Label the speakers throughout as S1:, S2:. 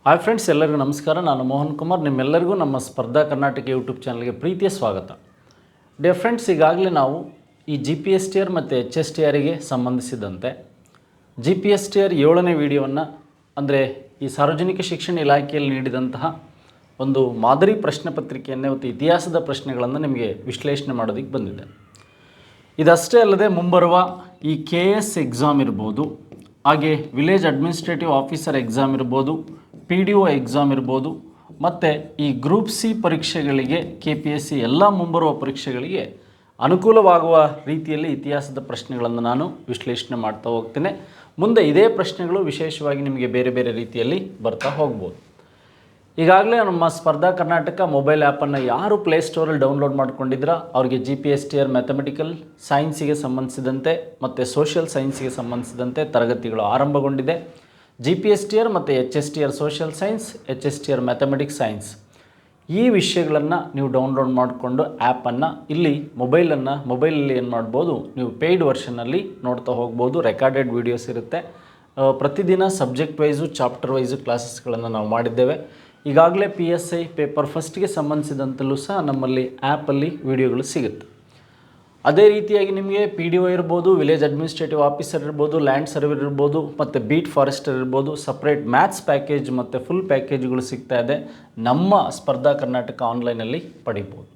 S1: Hi friends, ಎಲ್ಲರಿಗೂ ನಮಸ್ಕಾರ. ನಾನು ಮೋಹನ್ ಕುಮಾರ್. ನಿಮ್ಮೆಲ್ಲರಿಗೂ ನಮ್ಮ ಸ್ಪರ್ಧಾ ಕರ್ನಾಟಕ ಯೂಟ್ಯೂಬ್ ಚಾನಲ್ಗೆ ಪ್ರೀತಿಯ ಸ್ವಾಗತ. ಡಿಯರ್ ಫ್ರೆಂಡ್ಸ್, ಈಗಾಗಲೇ ನಾವು ಈ GPSTR ಮತ್ತು HSTRಗೆ ಸಂಬಂಧಿಸಿದಂತೆ GPSTR 7ನೇ ವಿಡಿಯೋವನ್ನು ಅಂದರೆ ಈ ಸಾರ್ವಜನಿಕ ಶಿಕ್ಷಣ ಇಲಾಖೆಯಲ್ಲಿ ನೀಡಿದಂತಹ ಒಂದು ಮಾದರಿ ಪ್ರಶ್ನೆ ಪತ್ರಿಕೆಯನ್ನೇ ಮತ್ತು ಇತಿಹಾಸದ ಪ್ರಶ್ನೆಗಳನ್ನು ನಿಮಗೆ ವಿಶ್ಲೇಷಣೆ ಮಾಡೋದಕ್ಕೆ ಬಂದಿದೆ. ಇದಷ್ಟೇ ಅಲ್ಲದೆ ಮುಂಬರುವ ಈ KS ಎಕ್ಸಾಮ್ ಇರ್ಬೋದು, ಹಾಗೆ ವಿಲೇಜ್ ಅಡ್ಮಿನಿಸ್ಟ್ರೇಟಿವ್ ಆಫೀಸರ್ ಎಕ್ಸಾಮ್ ಇರ್ಬೋದು, PDO ಎಕ್ಸಾಮ್ ಇರ್ಬೋದು, ಮತ್ತು ಈ ಗ್ರೂಪ್ C ಪರೀಕ್ಷೆಗಳಿಗೆ KPSC ಎಲ್ಲ ಮುಂಬರುವ ಪರೀಕ್ಷೆಗಳಿಗೆ ಅನುಕೂಲವಾಗುವ ರೀತಿಯಲ್ಲಿ ಇತಿಹಾಸದ ಪ್ರಶ್ನೆಗಳನ್ನು ನಾನು ವಿಶ್ಲೇಷಣೆ ಮಾಡ್ತಾ ಹೋಗ್ತೇನೆ. ಮುಂದೆ ಇದೇ ಪ್ರಶ್ನೆಗಳು ವಿಶೇಷವಾಗಿ ನಿಮಗೆ ಬೇರೆ ಬೇರೆ ರೀತಿಯಲ್ಲಿ ಬರ್ತಾ ಹೋಗ್ಬೋದು. ಈಗಾಗಲೇ ನಮ್ಮ ಸ್ಪರ್ಧಾ ಕರ್ನಾಟಕ ಮೊಬೈಲ್ ಆ್ಯಪನ್ನು ಯಾರು ಪ್ಲೇಸ್ಟೋರಲ್ಲಿ ಡೌನ್ಲೋಡ್ ಮಾಡ್ಕೊಂಡಿದ್ರ ಅವ್ರಿಗೆ GPSTR ಮ್ಯಾಥಮೆಟಿಕಲ್ ಸೈನ್ಸಿಗೆ ಸಂಬಂಧಿಸಿದಂತೆ ಮತ್ತು ಸೋಷಿಯಲ್ ಸೈನ್ಸಿಗೆ ಸಂಬಂಧಿಸಿದಂತೆ ತರಗತಿಗಳು ಆರಂಭಗೊಂಡಿದೆ. GPSTR ಮತ್ತು HSTR social science, HSTR mathematics science ಈ ವಿಷಯಗಳನ್ನು ನೀವು ಡೌನ್ಲೋಡ್ ಮಾಡಿಕೊಂಡು ಆ್ಯಪನ್ನು ಇಲ್ಲಿ ಮೊಬೈಲಲ್ಲಿ ಏನು ಮಾಡ್ಬೋದು, ನೀವು ಪೇಯ್ಡ್ ವರ್ಷನಲ್ಲಿ ನೋಡ್ತಾ ಹೋಗ್ಬೋದು. ರೆಕಾರ್ಡೆಡ್ ವೀಡಿಯೋಸ್ ಇರುತ್ತೆ. ಪ್ರತಿದಿನ ಸಬ್ಜೆಕ್ಟ್ ವೈಸು ಚಾಪ್ಟರ್ ವೈಸು ಕ್ಲಾಸಸ್ಗಳನ್ನು ನಾವು ಮಾಡಿದ್ದೇವೆ. ಈಗಾಗಲೇ PSI ಪೇಪರ್ ಫಸ್ಟ್ಗೆ ಸಂಬಂಧಿಸಿದಂತಲೂ ಸಹ ನಮ್ಮಲ್ಲಿ ಆ್ಯಪಲ್ಲಿ ವಿಡಿಯೋಗಳು ಸಿಗುತ್ತೆ. ಅದೇ ರೀತಿಯಾಗಿ ನಿಮಗೆ PDO ಇರ್ಬೋದು, ವಿಲೇಜ್ ಅಡ್ಮಿನಿಸ್ಟ್ರೇಟಿವ್ ಆಫೀಸರ್ ಇರ್ಬೋದು, ಲ್ಯಾಂಡ್ ಸರ್ವೇರ್ ಇರ್ಬೋದು, ಮತ್ತು ಬೀಟ್ ಫಾರೆಸ್ಟರ್ ಇರ್ಬೋದು, ಸಪ್ರೇಟ್ ಮ್ಯಾಥ್ಸ್ ಪ್ಯಾಕೇಜ್ ಮತ್ತು ಫುಲ್ ಪ್ಯಾಕೇಜ್ಗಳು ಸಿಗ್ತಾ ಇದೆ. ನಮ್ಮ ಸ್ಪರ್ಧಾ ಕರ್ನಾಟಕ ಆನ್ಲೈನಲ್ಲಿ ಪಡಿಬೋದು.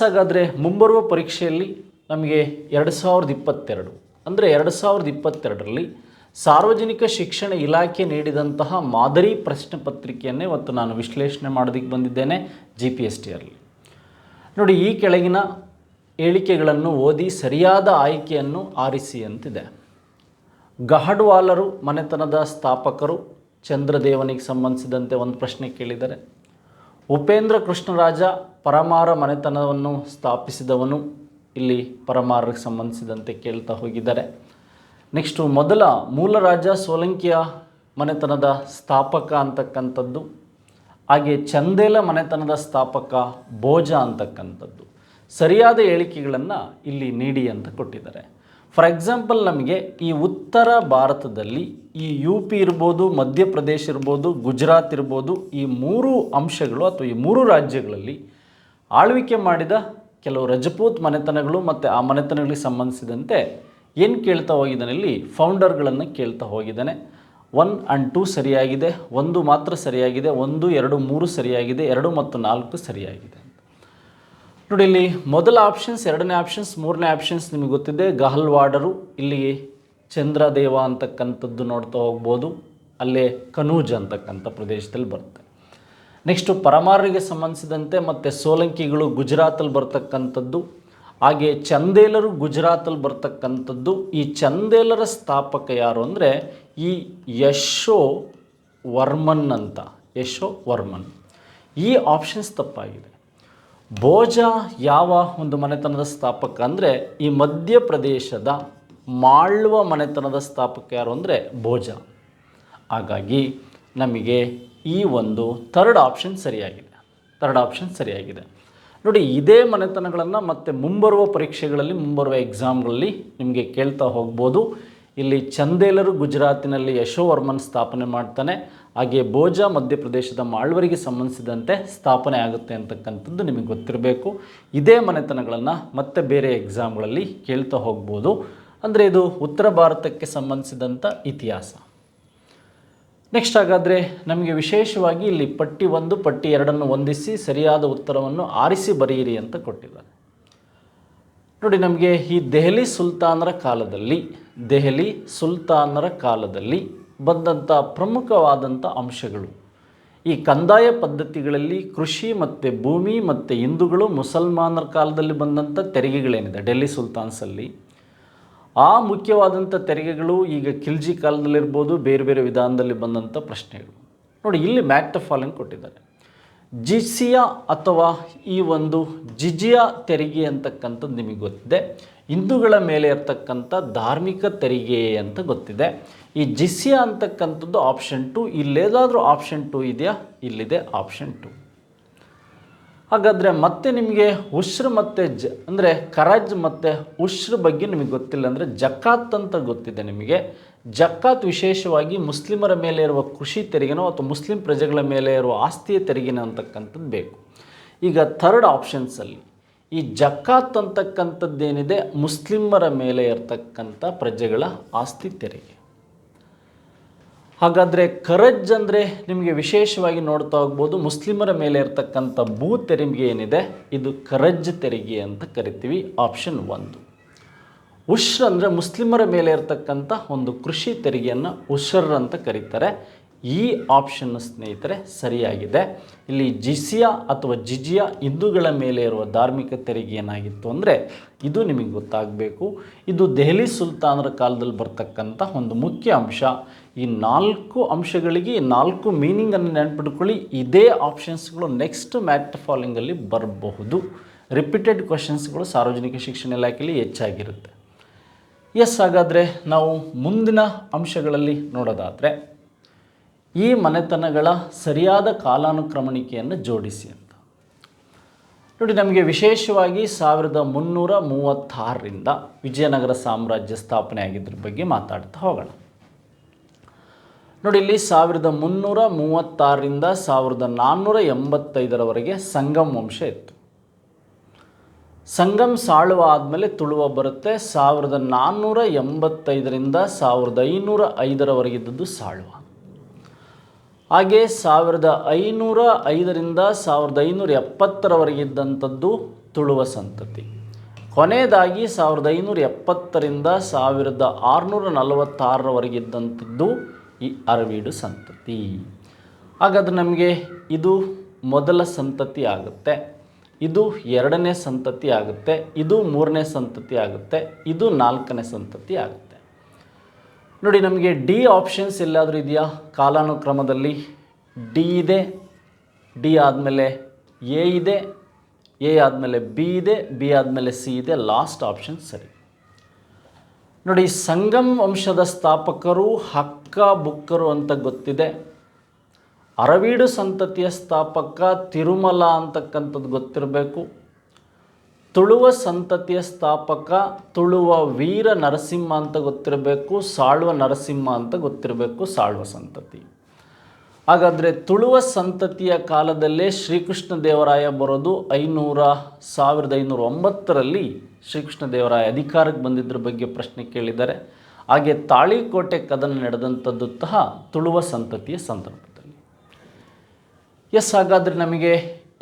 S1: ಹಾಗಾದರೆ ಮುಂಬರುವ ಪರೀಕ್ಷೆಯಲ್ಲಿ ನಮಗೆ 2022 ಅಂದರೆ 2022ರಲ್ಲಿ ಸಾರ್ವಜನಿಕ ಶಿಕ್ಷಣ ಇಲಾಖೆ ನೀಡಿದಂತಹ ಮಾದರಿ ಪ್ರಶ್ನೆ ಪತ್ರಿಕೆಯನ್ನೇ ಇವತ್ತು ನಾನು ವಿಶ್ಲೇಷಣೆ ಮಾಡೋದಕ್ಕೆ ಬಂದಿದ್ದೇನೆ GPSTRಲ್ಲಿ. ನೋಡಿ, ಈ ಕೆಳಗಿನ ಹೇಳಿಕೆಗಳನ್ನು ಓದಿ ಸರಿಯಾದ ಆಯ್ಕೆಯನ್ನು ಆರಿಸಿ ಅಂತಿದೆ. ಗಹಡ್ವಾಲರು ಮನೆತನದ ಸ್ಥಾಪಕರು, ಚಂದ್ರದೇವನಿಗೆ ಸಂಬಂಧಿಸಿದಂತೆ ಒಂದು ಪ್ರಶ್ನೆ ಕೇಳಿದ್ದಾರೆ. ಉಪೇಂದ್ರ ಕೃಷ್ಣರಾಜ ಪರಮಾರ ಮನೆತನವನ್ನು ಸ್ಥಾಪಿಸಿದವನು, ಇಲ್ಲಿ ಪರಮಾರರಿಗೆ ಸಂಬಂಧಿಸಿದಂತೆ ಕೇಳ್ತಾ ಹೋಗಿದ್ದಾರೆ. ನೆಕ್ಸ್ಟು ಮೊದಲ ಮೂಲ ರಾಜ ಸೋಲಂಕಿಯ ಮನೆತನದ ಸ್ಥಾಪಕ ಅಂತಕ್ಕಂಥದ್ದು, ಹಾಗೆ ಚಂದೇಲ ಮನೆತನದ ಸ್ಥಾಪಕ ಭೋಜ ಅಂತಕ್ಕಂಥದ್ದು. ಸರಿಯಾದ ಹೇಳಿಕೆಗಳನ್ನು ಇಲ್ಲಿ ನೀಡಿ ಅಂತ ಕೊಟ್ಟಿದ್ದಾರೆ. ಫಾರ್ ಎಕ್ಸಾಂಪಲ್, ನಮಗೆ ಈ ಉತ್ತರ ಭಾರತದಲ್ಲಿ ಈ UP ಇರ್ಬೋದು, ಮಧ್ಯಪ್ರದೇಶ ಇರ್ಬೋದು, ಗುಜರಾತ್ ಇರ್ಬೋದು, ಈ ಮೂರು ಅಂಶಗಳು ಅಥವಾ ಈ ಮೂರು ರಾಜ್ಯಗಳಲ್ಲಿ ಆಳ್ವಿಕೆ ಮಾಡಿದ ಕೆಲವು ರಜಪೂತ್ ಮನೆತನಗಳು ಮತ್ತು ಆ ಮನೆತನಗಳಿಗೆ ಸಂಬಂಧಿಸಿದಂತೆ ಏನು ಕೇಳ್ತಾ ಹೋಗಿದ್ದಾನೆ, ಇಲ್ಲಿ ಫೌಂಡರ್ಗಳನ್ನು ಕೇಳ್ತಾ ಹೋಗಿದ್ದಾನೆ. 1 and 2 ಸರಿಯಾಗಿದೆ, 1 ಮಾತ್ರ ಸರಿಯಾಗಿದೆ, 1, 2, 3 ಸರಿಯಾಗಿದೆ, 2 ಮತ್ತು 4 ಸರಿಯಾಗಿದೆ. ನೋಡಿ, ಇಲ್ಲಿ ಮೊದಲ ಆಪ್ಷನ್ಸ್, ಎರಡನೇ ಆಪ್ಷನ್ಸ್, ಮೂರನೇ ಆಪ್ಷನ್ಸ್ ನಿಮಗೆ ಗೊತ್ತಿದೆ. ಗಹಲ್ವಾಡರು, ಇಲ್ಲಿ ಚಂದ್ರದೇವ ಅಂತಕ್ಕಂಥದ್ದು ನೋಡ್ತಾ ಹೋಗ್ಬೋದು, ಅಲ್ಲೇ ಕನೂಜ್ ಅಂತಕ್ಕಂಥ ಪ್ರದೇಶದಲ್ಲಿ ಬರುತ್ತೆ. ನೆಕ್ಸ್ಟು ಪರಮಾರರಿಗೆ ಸಂಬಂಧಿಸಿದಂತೆ ಮತ್ತು ಸೋಲಂಕಿಗಳು ಗುಜರಾತಲ್ಲಿ ಬರ್ತಕ್ಕಂಥದ್ದು, ಹಾಗೆ ಚಂದೇಲರು ಗುಜರಾತಲ್ಲಿ ಬರ್ತಕ್ಕಂಥದ್ದು. ಈ ಚಂದೇಲರ ಸ್ಥಾಪಕ ಯಾರು ಅಂದರೆ ಈ ಯಶೋವರ್ಮನ್ ಅಂತ, ಯಶೋವರ್ಮನ್. ಈ ಆಪ್ಷನ್ಸ್ ತಪ್ಪಾಗಿದೆ. ಭೋಜ ಯಾವ ಒಂದು ಮನೆತನದ ಸ್ಥಾಪಕ ಅಂದರೆ ಈ ಮಧ್ಯಪ್ರದೇಶದ ಮಾಳ್ವ ಮನೆತನದ ಸ್ಥಾಪಕ ಯಾರು ಅಂದರೆ ಭೋಜ. ಹಾಗಾಗಿ ನಮಗೆ ಈ ಒಂದು ಥರ್ಡ್ ಆಪ್ಷನ್ ಸರಿಯಾಗಿದೆ. ನೋಡಿ, ಇದೇ ಮನೆತನಗಳನ್ನು ಮತ್ತೆ ಮುಂಬರುವ ಪರೀಕ್ಷೆಗಳಲ್ಲಿ, ಮುಂಬರುವ ಎಕ್ಸಾಮ್ಗಳಲ್ಲಿ ನಿಮಗೆ ಕೇಳ್ತಾ ಹೋಗ್ಬೋದು. ಇಲ್ಲಿ ಚಂದೇಲರು ಗುಜರಾತಿನಲ್ಲಿ ಯಶೋವರ್ಮನ್ ಸ್ಥಾಪನೆ ಮಾಡ್ತಾನೆ, ಹಾಗೆ ಭೋಜ ಮಧ್ಯಪ್ರದೇಶದ ಮಾಳ್ವರಿಗೆ ಸಂಬಂಧಿಸಿದಂತೆ ಸ್ಥಾಪನೆ ಆಗುತ್ತೆ ಅಂತಕ್ಕಂಥದ್ದು ನಿಮಗೆ ಗೊತ್ತಿರಬೇಕು. ಇದೇ ಮನೆತನಗಳನ್ನು ಮತ್ತೆ ಬೇರೆ ಎಕ್ಸಾಮ್ಗಳಲ್ಲಿ ಕೇಳ್ತಾ ಹೋಗ್ಬೋದು. ಅಂದರೆ ಇದು ಉತ್ತರ ಭಾರತಕ್ಕೆ ಸಂಬಂಧಿಸಿದಂಥ ಇತಿಹಾಸ. ನೆಕ್ಸ್ಟ್, ಹಾಗಾದರೆ ನಮಗೆ ವಿಶೇಷವಾಗಿ ಇಲ್ಲಿ ಪಟ್ಟಿ 1, ಪಟ್ಟಿ 2 ಹೊಂದಿಸಿ ಸರಿಯಾದ ಉತ್ತರವನ್ನು ಆರಿಸಿ ಬರೆಯಿರಿ ಅಂತ ಕೊಟ್ಟಿದ್ದಾರೆ. ನೋಡಿ, ನಮಗೆ ಈ ದೆಹಲಿ ಸುಲ್ತಾನರ ಕಾಲದಲ್ಲಿ ಬಂದಂಥ ಪ್ರಮುಖವಾದಂಥ ಅಂಶಗಳು, ಈ ಕಂದಾಯ ಪದ್ಧತಿಗಳಲ್ಲಿ ಕೃಷಿ ಮತ್ತು ಭೂಮಿ ಮತ್ತು ಹಿಂದೂಗಳು ಮುಸಲ್ಮಾನರ ಕಾಲದಲ್ಲಿ ಬಂದಂಥ ತೆರಿಗೆಗಳೇನಿದೆ ಡೆಲ್ಲಿ ಸುಲ್ತಾನ್ಸಲ್ಲಿ, ಆ ಮುಖ್ಯವಾದಂಥ ತೆರಿಗೆಗಳು ಈಗ ಖಿಲ್ಜಿ ಕಾಲದಲ್ಲಿರ್ಬೋದು, ಬೇರೆ ಬೇರೆ ವಿಧಾನದಲ್ಲಿ ಬಂದಂಥ ಪ್ರಶ್ನೆಗಳು. ನೋಡಿ, ಇಲ್ಲಿ ಮ್ಯಾಟ್ ದ ಫಾಲೋಯಿಂಗ್ ಕೊಟ್ಟಿದ್ದಾರೆ. ಜಿಸಿಯಾ ಅಥವಾ ಈ ಒಂದು ಜಿಜಿಯಾ ತೆರಿಗೆ ಅಂತಕ್ಕಂಥದ್ದು ನಿಮಗೆ ಗೊತ್ತಿದೆ. ಹಿಂದೂಗಳ ಮೇಲೆ ಇರ್ತಕ್ಕಂಥ ಧಾರ್ಮಿಕ ತೆರಿಗೆ ಅಂತ ಗೊತ್ತಿದೆ. ಈ ಜಿಸಿಯಾ ಅಂತಕ್ಕಂಥದ್ದು ಆಪ್ಷನ್ 2. ಇಲ್ಲೇದಾದರೂ ಆಪ್ಷನ್ 2 ಇದೆಯಾ? ಇಲ್ಲಿದೆ ಆಪ್ಷನ್ 2. ಹಾಗಾದರೆ ಮತ್ತೆ ನಿಮಗೆ ಉಶ್ರ್ ಮತ್ತು ಅಂದರೆ ಖರಜ್ ಮತ್ತು ಉಶ್ರ್ ಬಗ್ಗೆ ನಿಮಗೆ ಗೊತ್ತಿಲ್ಲ ಅಂದರೆ ಜಕಾತ್ ಅಂತ ಗೊತ್ತಿದೆ ನಿಮಗೆ. ಜಕಾತ್ ವಿಶೇಷವಾಗಿ ಮುಸ್ಲಿಮರ ಮೇಲೆ ಇರುವ ಕೃಷಿ ತೆರಿಗೆನೋ ಅಥವಾ ಮುಸ್ಲಿಂ ಪ್ರಜೆಗಳ ಮೇಲೆ ಇರುವ ಆಸ್ತಿಯ ತೆರಿಗೆನೋ ಅಂತಕ್ಕಂಥದ್ದು ಬೇಕು. ಈಗ ಥರ್ಡ್ ಆಪ್ಷನ್ಸಲ್ಲಿ ಈ ಜಕಾತ್ ಅಂತಕ್ಕಂಥದ್ದೇನಿದೆ ಮುಸ್ಲಿಮರ ಮೇಲೆ ಇರತಕ್ಕಂಥ ಪ್ರಜೆಗಳ ಆಸ್ತಿ ತೆರಿಗೆ. ಹಾಗಾದರೆ ಖರಜ್ ಅಂದರೆ ನಿಮಗೆ ವಿಶೇಷವಾಗಿ ನೋಡ್ತಾ ಹೋಗ್ಬೋದು ಮುಸ್ಲಿಮರ ಮೇಲೆ ಇರತಕ್ಕಂಥ ಭೂ ತೆರಿಗೆ ಏನಿದೆ ಇದು ಖರಜ್ ತೆರಿಗೆ ಅಂತ ಕರಿತೀವಿ, ಆಪ್ಷನ್ 1. ಉಶ್ರ್ ಅಂದರೆ ಮುಸ್ಲಿಮರ ಮೇಲೆ ಇರತಕ್ಕಂಥ ಒಂದು ಕೃಷಿ ತೆರಿಗೆಯನ್ನು ಉಶ್ರ್ ಅಂತ ಕರೀತಾರೆ. ಈ ಆಪ್ಷನ್ ಸ್ನೇಹಿತರೆ ಸರಿಯಾಗಿದೆ. ಇಲ್ಲಿ ಜಿಸಿಯಾ ಅಥವಾ ಜಿಜಿಯಾ ಹಿಂದೂಗಳ ಮೇಲೆ ಇರುವ ಧಾರ್ಮಿಕ ತೆರಿಗೆ ಏನಾಗಿತ್ತು ಅಂದರೆ ಇದು ನಿಮಗೆ ಗೊತ್ತಾಗಬೇಕು. ಇದು ದೆಹಲಿ ಸುಲ್ತಾನರ ಕಾಲದಲ್ಲಿ ಬರ್ತಕ್ಕಂಥ ಒಂದು ಮುಖ್ಯ ಅಂಶ. ಈ 4 ಅಂಶಗಳಿಗೆ 4 ಮೀನಿಂಗನ್ನು ನೆನಪಿಟ್ಕೊಳ್ಳಿ. ಇದೇ ಆಪ್ಷನ್ಸ್ಗಳು ನೆಕ್ಸ್ಟ್ ಮ್ಯಾಟ್ ಫಾಲೋಯಿಂಗಲ್ಲಿ ಬರಬಹುದು. ರಿಪೀಟೆಡ್ ಕ್ವಶನ್ಸ್ಗಳು ಸಾರ್ವಜನಿಕ ಶಿಕ್ಷಣ ಇಲಾಖೆಯಲ್ಲಿ ಹೆಚ್ಚಾಗಿರುತ್ತೆ. ಹಾಗಾದರೆ ನಾವು ಮುಂದಿನ ಅಂಶಗಳಲ್ಲಿ ನೋಡೋದಾದರೆ ಈ ಮನೆತನಗಳ ಸರಿಯಾದ ಕಾಲಾನುಕ್ರಮಣಿಕೆಯನ್ನು ಜೋಡಿಸಿ ಅಂತ ನೋಡಿ. ನಮಗೆ ವಿಶೇಷವಾಗಿ 1336ರಿಂದ ವಿಜಯನಗರ ಸಾಮ್ರಾಜ್ಯ ಸ್ಥಾಪನೆ ಆಗಿದ್ರ ಬಗ್ಗೆ ಮಾತಾಡ್ತಾ ಹೋಗೋಣ. ನೋಡಿ, ಇಲ್ಲಿ 1336ರಿಂದ 1485ರವರೆಗೆ ಸಂಗಮ್ ವಂಶ ಇತ್ತು. ಸಂಗಮ್ ಸಾಳುವ ಆದಮೇಲೆ ತುಳುವ ಬರುತ್ತೆ. 1485ರಿಂದ 1505ರವರೆಗಿದ್ದದ್ದು ಸಾಳುವ. ಹಾಗೆ 1505ರಿಂದ 1570ರವರೆಗಿದ್ದಂಥದ್ದು ತುಳುವ ಸಂತತಿ. ಕೊನೆಯದಾಗಿ 1570ರಿಂದ 1646ರವರೆಗಿದ್ದಂಥದ್ದು ಈ ಅರವೀಡು ಸಂತತಿ. ಹಾಗಾದರೆ ನಮಗೆ ಇದು ಮೊದಲ ಸಂತತಿ ಆಗುತ್ತೆ, ಇದು 2ನೇ ಸಂತತಿ ಆಗುತ್ತೆ, ಇದು 3ನೇ ಸಂತತಿ ಆಗುತ್ತೆ, ಇದು 4ನೇ ಸಂತತಿ ಆಗುತ್ತೆ. ನೋಡಿ, ನಮಗೆ ಡಿ ಆಪ್ಷನ್ಸ್ ಎಲ್ಲಾದರೂ ಇದೆಯಾ ಕಾಲಾನುಕ್ರಮದಲ್ಲಿ? ಡಿ ಇದೆ, ಡಿ ಆದಮೇಲೆ ಎ ಇದೆ, ಎ ಆದಮೇಲೆ ಬಿ ಇದೆ, ಬಿ ಆದಮೇಲೆ ಸಿ ಇದೆ. ಲಾಸ್ಟ್ ಆಪ್ಷನ್ ಸರಿ. ನೋಡಿ, ಸಂಗಮ್ ವಂಶದ ಸ್ಥಾಪಕರು ಹಕ್ಕ ಬುಕ್ಕರು ಅಂತ ಗೊತ್ತಿದೆ. ಅರವೀಡು ಸಂತತಿಯ ಸ್ಥಾಪಕ ತಿರುಮಲ ಅಂತಕ್ಕಂಥದ್ದು ಗೊತ್ತಿರಬೇಕು. ತುಳುವ ಸಂತತಿಯ ಸ್ಥಾಪಕ ತುಳುವ ವೀರ ನರಸಿಂಹ ಅಂತ ಗೊತ್ತಿರಬೇಕು. ಸಾಳುವ ನರಸಿಂಹ ಅಂತ ಗೊತ್ತಿರಬೇಕು, ಸಾಳುವ ಸಂತತಿ. ಹಾಗಾದರೆ ತುಳುವ ಸಂತತಿಯ ಕಾಲದಲ್ಲೇ ಶ್ರೀಕೃಷ್ಣ ದೇವರಾಯ ಬರೋದು 1509ರಲ್ಲಿ ಶ್ರೀಕೃಷ್ಣ ದೇವರಾಯ ಅಧಿಕಾರಕ್ಕೆ ಬಂದಿದ್ದರ ಬಗ್ಗೆ ಪ್ರಶ್ನೆ ಕೇಳಿದ್ದಾರೆ. ಹಾಗೆ ತಾಳಿಕೋಟೆ ಕದನ ನಡೆದಂಥದ್ದು ಸಹ ತುಳುವ ಸಂತತಿಯ ಸಂದರ್ಭದಲ್ಲಿ. ಹಾಗಾದರೆ ನಮಗೆ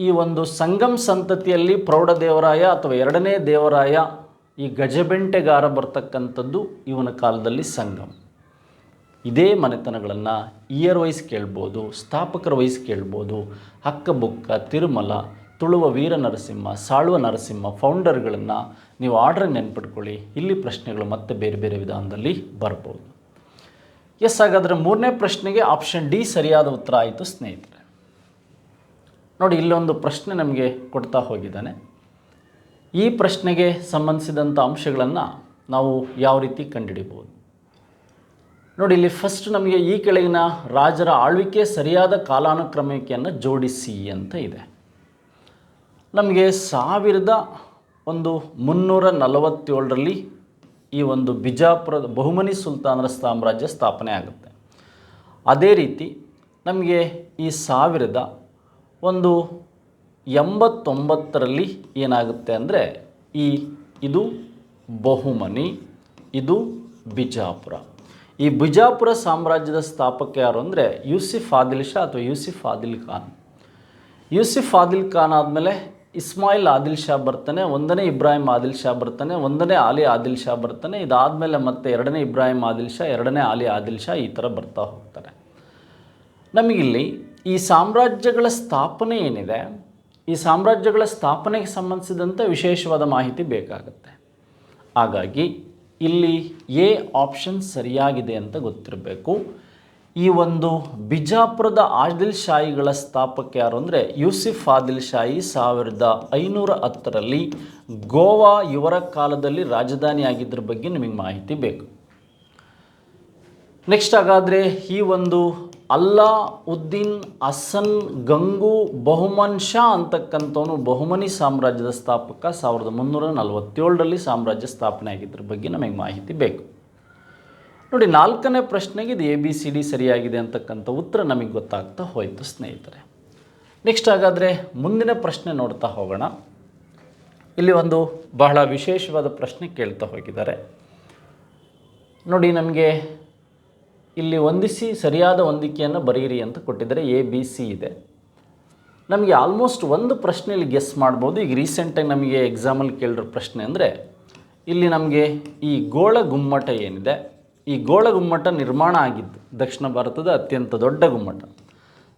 S1: ಈ ಒಂದು ಸಂಗಮ್ ಸಂತತಿಯಲ್ಲಿ ಪ್ರೌಢದೇವರಾಯ ಅಥವಾ 2ನೇ ದೇವರಾಯ ಈ ಗಜಬೆಂಟೆಗಾರ ಬರ್ತಕ್ಕಂಥದ್ದು ಇವನ ಕಾಲದಲ್ಲಿ ಸಂಗಮ್. ಇದೇ ಮನೆತನಗಳನ್ನು ಇಯರ್ ವೈಸ್ ಕೇಳ್ಬೋದು, ಸ್ಥಾಪಕರ ವೈಸ್ ಕೇಳ್ಬೋದು. ಹಕ್ಕಬುಕ್ಕ, ತಿರುಮಲ, ತುಳುವ ವೀರ ನರಸಿಂಹ, ಸಾಳುವ ನರಸಿಂಹ ಫೌಂಡರ್ಗಳನ್ನು ನೀವು ಆರ್ಡ್ರಾಗಿ ನೆನ್ಪಿಟ್ಕೊಳ್ಳಿ. ಇಲ್ಲಿ ಪ್ರಶ್ನೆಗಳು ಮತ್ತೆ ಬೇರೆ ಬೇರೆ ವಿಧಾನದಲ್ಲಿ ಬರ್ಬೋದು. ಹಾಗಾದರೆ 3ನೇ ಪ್ರಶ್ನೆಗೆ ಆಪ್ಷನ್ ಡಿ ಸರಿಯಾದ ಉತ್ತರ ಆಯಿತು ಸ್ನೇಹಿತರೆ. ನೋಡಿ, ಇಲ್ಲೊಂದು ಪ್ರಶ್ನೆ ನಮಗೆ ಕೊಡ್ತಾ ಹೋಗಿದ್ದಾನೆ. ಈ ಪ್ರಶ್ನೆಗೆ ಸಂಬಂಧಿಸಿದಂಥ ಅಂಶಗಳನ್ನು ನಾವು ಯಾವ ರೀತಿ ಕಂಡುಹಿಡಿಬೋದು? ನೋಡಿ, ಇಲ್ಲಿ ಫಸ್ಟ್ ನಮಗೆ ಈ ಕೆಳಗಿನ ರಾಜರ ಆಳ್ವಿಕೆ ಸರಿಯಾದ ಕಾಲಾನುಕ್ರಮಿಕೆಯನ್ನು ಜೋಡಿಸಿ ಅಂತ ಇದೆ. ನಮಗೆ 1347ರಲ್ಲಿ ಈ ಒಂದು ಬಿಜಾಪುರದ ಬಹುಮನಿ ಸುಲ್ತಾನರ ಸಾಮ್ರಾಜ್ಯ ಸ್ಥಾಪನೆ ಆಗುತ್ತೆ. ಅದೇ ರೀತಿ ನಮಗೆ ಈ 1089ರಲ್ಲಿ ಏನಾಗುತ್ತೆ ಅಂದರೆ ಇದು ಬಹುಮನಿ, ಇದು ಬಿಜಾಪುರ. ಈ ಬಿಜಾಪುರ ಸಾಮ್ರಾಜ್ಯದ ಸ್ಥಾಪಕ ಯಾರು ಅಂದರೆ ಯೂಸಿಫ್ ಆದಿಲ್ ಶಾ ಅಥವಾ ಯೂಸಿಫ್ ಆದಿಲ್ ಖಾನ್. ಯೂಸಿಫ್ ಆದಿಲ್ ಖಾನ್ ಆದಮೇಲೆ ಇಸ್ಮಾಯಿಲ್ ಆದಿಲ್ ಶಾ ಬರ್ತಾನೆ, 1ನೇ ಇಬ್ರಾಹಿಂ ಆದಿಲ್ ಶಾ ಬರ್ತಾನೆ, 1ನೇ ಆಲಿ ಆದಿಲ್ ಶಾ ಬರ್ತಾನೆ. ಇದಾದಮೇಲೆ ಮತ್ತೆ 2ನೇ ಇಬ್ರಾಹಿಂ ಆದಿಲ್ ಶಾ, 2ನೇ ಆಲಿ ಆದಿಲ್ ಶಾ, ಈ ಥರ ಬರ್ತಾ ಹೋಗ್ತಾರೆ. ನಮಗಿಲ್ಲಿ ಈ ಸಾಮ್ರಾಜ್ಯಗಳ ಸ್ಥಾಪನೆ ಏನಿದೆ, ಈ ಸಾಮ್ರಾಜ್ಯಗಳ ಸ್ಥಾಪನೆಗೆ ಸಂಬಂಧಿಸಿದಂತೆ ವಿಶೇಷವಾದ ಮಾಹಿತಿ ಬೇಕಾಗುತ್ತೆ. ಹಾಗಾಗಿ ಇಲ್ಲಿ ಎ ಆಪ್ಷನ್ ಸರಿಯಾಗಿದೆ ಅಂತ ಗೊತ್ತಿರಬೇಕು. ಈ ಒಂದು ಬಿಜಾಪುರದ ಆದಿಲ್ ಶಾಹಿಗಳ ಸ್ಥಾಪಕ ಯಾರು ಅಂದರೆ ಯೂಸಿಫ್ ಆದಿಲ್ ಶಾಹಿ 1510ರಲ್ಲಿ ಗೋವಾ ಇವರ ಕಾಲದಲ್ಲಿ ರಾಜಧಾನಿ ಆಗಿದ್ದರ ಬಗ್ಗೆ ನಿಮಗೆ ಮಾಹಿತಿ ಬೇಕು. ನೆಕ್ಸ್ಟ್ ಹಾಗಾದರೆ ಈ ಒಂದು ಅಲ್ಲಾ ಉದ್ದೀನ್ ಹಸನ್ ಗಂಗು ಬಹುಮನ್ ಶಾ ಅಂತಕ್ಕಂಥವನು ಬಹುಮನಿ ಸಾಮ್ರಾಜ್ಯದ ಸ್ಥಾಪಕ. 1347ರಲ್ಲಿ ಸಾಮ್ರಾಜ್ಯ ಸ್ಥಾಪನೆ ಆಗಿದ್ರ ಬಗ್ಗೆ ನಮಗೆ ಮಾಹಿತಿ ಬೇಕು. ನೋಡಿ, 4ನೇ ಪ್ರಶ್ನೆಗೆ ಇದು ABCD ಸರಿಯಾಗಿದೆ ಅಂತಕ್ಕಂಥ ಉತ್ತರ ನಮಗೆ ಗೊತ್ತಾಗ್ತಾ ಹೋಯಿತು ಸ್ನೇಹಿತರೆ. ನೆಕ್ಸ್ಟ್ ಹಾಗಾದರೆ ಮುಂದಿನ ಪ್ರಶ್ನೆ ನೋಡ್ತಾ ಹೋಗೋಣ. ಇಲ್ಲಿ ಒಂದು ಬಹಳ ವಿಶೇಷವಾದ ಪ್ರಶ್ನೆ ಕೇಳ್ತಾ ಹೋಗಿದ್ದಾರೆ. ನೋಡಿ, ನಮಗೆ ಇಲ್ಲಿ ಹೊಂದಿಸಿ ಸರಿಯಾದ ಹೊಂದಿಕೆಯನ್ನು ಬರೆಯಿರಿ ಅಂತ ಕೊಟ್ಟಿದ್ದಾರೆ. ABC ಇದೆ. ನಮಗೆ ಆಲ್ಮೋಸ್ಟ್ ಒಂದು ಪ್ರಶ್ನೆಯಲ್ಲಿ ಗೆಸ್ ಮಾಡ್ಬೋದು. ಈಗ ರೀಸೆಂಟಾಗಿ ನಮಗೆ ಎಕ್ಸಾಮಲ್ಲಿ ಕೇಳಿರೋ ಪ್ರಶ್ನೆ ಅಂದರೆ, ಇಲ್ಲಿ ನಮಗೆ ಈ ಗೋಳ ಗುಮ್ಮಟ ಏನಿದೆ, ಈ ಗೋಳ ಗುಮ್ಮಟ ನಿರ್ಮಾಣ ಆಗಿದ್ದು ದಕ್ಷಿಣ ಭಾರತದ ಅತ್ಯಂತ ದೊಡ್ಡ ಗುಮ್ಮಟ.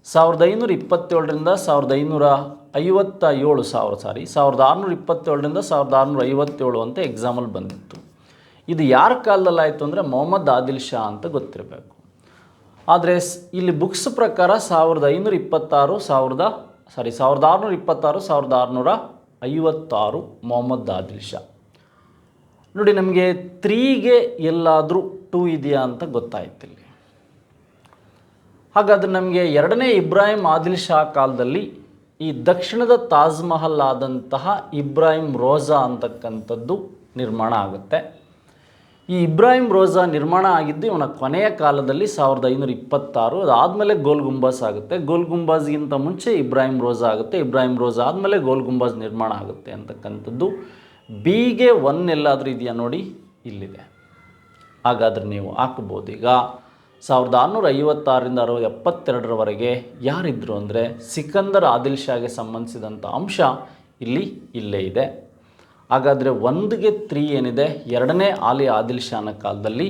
S1: 1527ರಿಂದ 1627ರಿಂದ 1657 ಅಂತ ಎಕ್ಸಾಮಲ್ಲಿ ಬಂದಿತ್ತು. ಇದು ಯಾರ ಕಾಲದಲ್ಲಿ ಆಯಿತು ಅಂದರೆ ಮೊಹಮ್ಮದ್ ಆದಿಲ್ ಶಾ ಅಂತ ಗೊತ್ತಿರಬೇಕು. ಆದರೆ ಇಲ್ಲಿ ಬುಕ್ಸ್ ಪ್ರಕಾರ 1656 ಮೊಹಮ್ಮದ್ ಆದಿಲ್ ಶಾ. ನೋಡಿ, ನಮಗೆ 3ಗೆ ಎಲ್ಲಾದರೂ 2 ಇದೆಯಾ ಅಂತ ಗೊತ್ತಾಯ್ತು ಇಲ್ಲಿ. ಹಾಗಾದರೆ ನಮಗೆ 2ನೇ ಇಬ್ರಾಹಿಂ ಆದಿಲ್ ಶಾ ಕಾಲದಲ್ಲಿ ಈ ದಕ್ಷಿಣದ ತಾಜ್ ಮಹಲ್ ಆದಂತಹ ಇಬ್ರಾಹಿಂ ರೋಜಾ ಅಂತಕ್ಕಂಥದ್ದು ನಿರ್ಮಾಣ ಆಗುತ್ತೆ. ಈ ಇಬ್ರಾಹಿಂ ರೋಜಾ ನಿರ್ಮಾಣ ಆಗಿದ್ದು ಇವನ ಕೊನೆಯ ಕಾಲದಲ್ಲಿ 1526. ಅದಾದಮೇಲೆ ಗೋಲ್ ಗುಂಬಾಸ್ ಆಗುತ್ತೆ. ಗೋಲ್ ಗುಂಬಾಸ್ಗಿಂತ ಮುಂಚೆ ಇಬ್ರಾಹಿಂ ರೋಜಾ ಆಗುತ್ತೆ. ಇಬ್ರಾಹಿಂ ರೋಜಾ ಆದಮೇಲೆ ಗೋಲ್ ಗುಂಬಾಸ್ ನಿರ್ಮಾಣ ಆಗುತ್ತೆ ಅಂತಕ್ಕಂಥದ್ದು. ಬಿಗೆ 1 ಎಲ್ಲಾದರೂ ಇದೆಯಾ ನೋಡಿ, ಇಲ್ಲಿದೆ. ಹಾಗಾದರೆ ನೀವು ಹಾಕ್ಬೋದು. ಈಗ 1656ರಿಂದ 1672ರವರೆಗೆ ಯಾರಿದ್ರು ಅಂದರೆ ಸಿಕಂದರ್ ಆದಿಲ್ ಶಾಗೆ ಸಂಬಂಧಿಸಿದಂಥ ಅಂಶ ಇಲ್ಲೇ ಇದೆ. ಹಾಗಾದರೆ 1ಗೆ 3 ಏನಿದೆ, 2ನೇ ಆಲಿ ಆದಿಲ್ ಶಾನ ಕಾಲದಲ್ಲಿ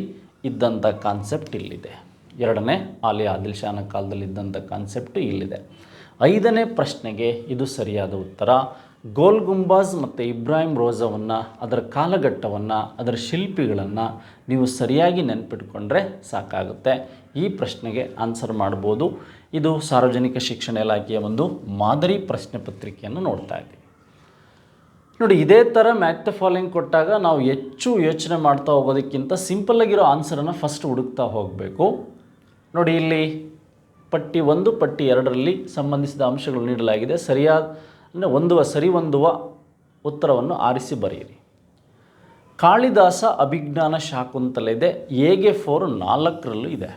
S1: ಇದ್ದಂಥ ಕಾನ್ಸೆಪ್ಟ್ ಇಲ್ಲಿದೆ. 2ನೇ ಆಲಿ ಆದಿಲ್ ಶಾನ ಕಾಲದಲ್ಲಿ ಇದ್ದಂಥ ಕಾನ್ಸೆಪ್ಟು ಇಲ್ಲಿದೆ. 5ನೇ ಪ್ರಶ್ನೆಗೆ ಇದು ಸರಿಯಾದ ಉತ್ತರ. ಗೋಲ್ ಗುಂಬಾಜ್ ಮತ್ತು ಇಬ್ರಾಹಿಂ ರೋಜಾವನ್ನು, ಅದರ ಕಾಲಘಟ್ಟವನ್ನು, ಅದರ ಶಿಲ್ಪಿಗಳನ್ನು ನೀವು ಸರಿಯಾಗಿ ನೆನಪಿಟ್ಕೊಂಡ್ರೆ ಸಾಕಾಗುತ್ತೆ. ಈ ಪ್ರಶ್ನೆಗೆ ಆನ್ಸರ್ ಮಾಡ್ಬೋದು. ಇದು ಸಾರ್ವಜನಿಕ ಶಿಕ್ಷಣ ಇಲಾಖೆಯ ಒಂದು ಮಾದರಿ ಪ್ರಶ್ನೆ ಪತ್ರಿಕೆಯನ್ನು ನೋಡ್ತಾ ಇದ್ದೀವಿ. ನೋಡಿ, ಇದೇ ಥರ ಮ್ಯಾಚ್ ದ ಫಾಲೋಯಿಂಗ್ ಕೊಟ್ಟಾಗ ನಾವು ಹೆಚ್ಚು ಯೋಚನೆ ಮಾಡ್ತಾ ಹೋಗೋದಕ್ಕಿಂತ ಸಿಂಪಲ್ಲಾಗಿರೋ ಆನ್ಸರನ್ನು ಫಸ್ಟ್ ಹುಡುಕ್ತಾ ಹೋಗಬೇಕು. ನೋಡಿ, ಇಲ್ಲಿ ಪಟ್ಟಿ 1 ಪಟ್ಟಿ 2ರಲ್ಲಿ ಸಂಬಂಧಿಸಿದ ಅಂಶಗಳು ನೀಡಲಾಗಿದೆ. ಹೊಂದುವ ಉತ್ತರವನ್ನು ಆರಿಸಿ ಬರೆಯಿರಿ. ಕಾಳಿದಾಸ ಅಭಿಜ್ಞಾನ ಶಾಕುಂತಲೆ ಇದೆ. ಎಗೆ 4 4ರಲ್ಲೂ ಇದೆ.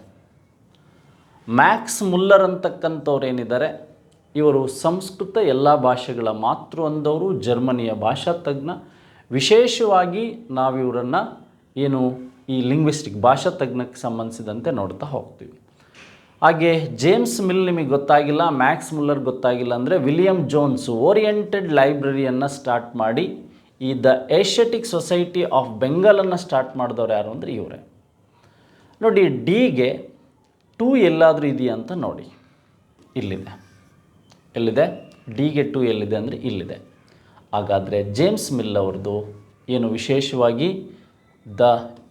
S1: ಮ್ಯಾಕ್ಸ್ ಮುಲ್ಲರ್ ಅಂತಕ್ಕಂಥವ್ರು ಏನಿದ್ದಾರೆ, ಇವರು ಸಂಸ್ಕೃತ ಎಲ್ಲ ಭಾಷೆಗಳ ಮಾತೃ ಅಂದವರು, ಜರ್ಮನಿಯ ಭಾಷಾ ತಜ್ಞ. ವಿಶೇಷವಾಗಿ ನಾವು ಇವರನ್ನು ಈ ಲಿಂಗ್ವಿಸ್ಟಿಕ್ ಭಾಷಾ ತಜ್ಞಕ್ಕೆ ಸಂಬಂಧಿಸಿದಂತೆ ನೋಡ್ತಾ ಹೋಗ್ತೀವಿ. ಹಾಗೆ ಜೇಮ್ಸ್ ಮಿಲ್ ನಿಮಗೆ ಗೊತ್ತಾಗಿಲ್ಲ, ಮ್ಯಾಕ್ಸ್ ಮುಲ್ಲರ್ ಗೊತ್ತಾಗಿಲ್ಲ ಅಂದರೆ ವಿಲಿಯಂ ಜೋನ್ಸ್ ಓರಿಯೆಂಟೆಡ್ ಲೈಬ್ರರಿಯನ್ನು ಸ್ಟಾರ್ಟ್ ಮಾಡಿ ಈ ದ ಏಷ್ಯಾಟಿಕ್ ಸೊಸೈಟಿ ಆಫ್ ಬೆಂಗಾಲನ್ನು ಸ್ಟಾರ್ಟ್ ಮಾಡಿದವ್ರು ಯಾರು ಅಂದರೆ ಇವರೇ. ನೋಡಿ, ಡಿಗೆ 2 ಎಲ್ಲಾದರೂ ಇದೆಯಾ ಅಂತ ನೋಡಿ, ಇಲ್ಲಿದೆ. ಡಿಗೆ 2 ಎಲ್ಲಿದೆ ಅಂದರೆ ಇಲ್ಲಿದೆ. ಹಾಗಾದರೆ ಜೇಮ್ಸ್ ಮಿಲ್ ಅವ್ರದ್ದು ವಿಶೇಷವಾಗಿ the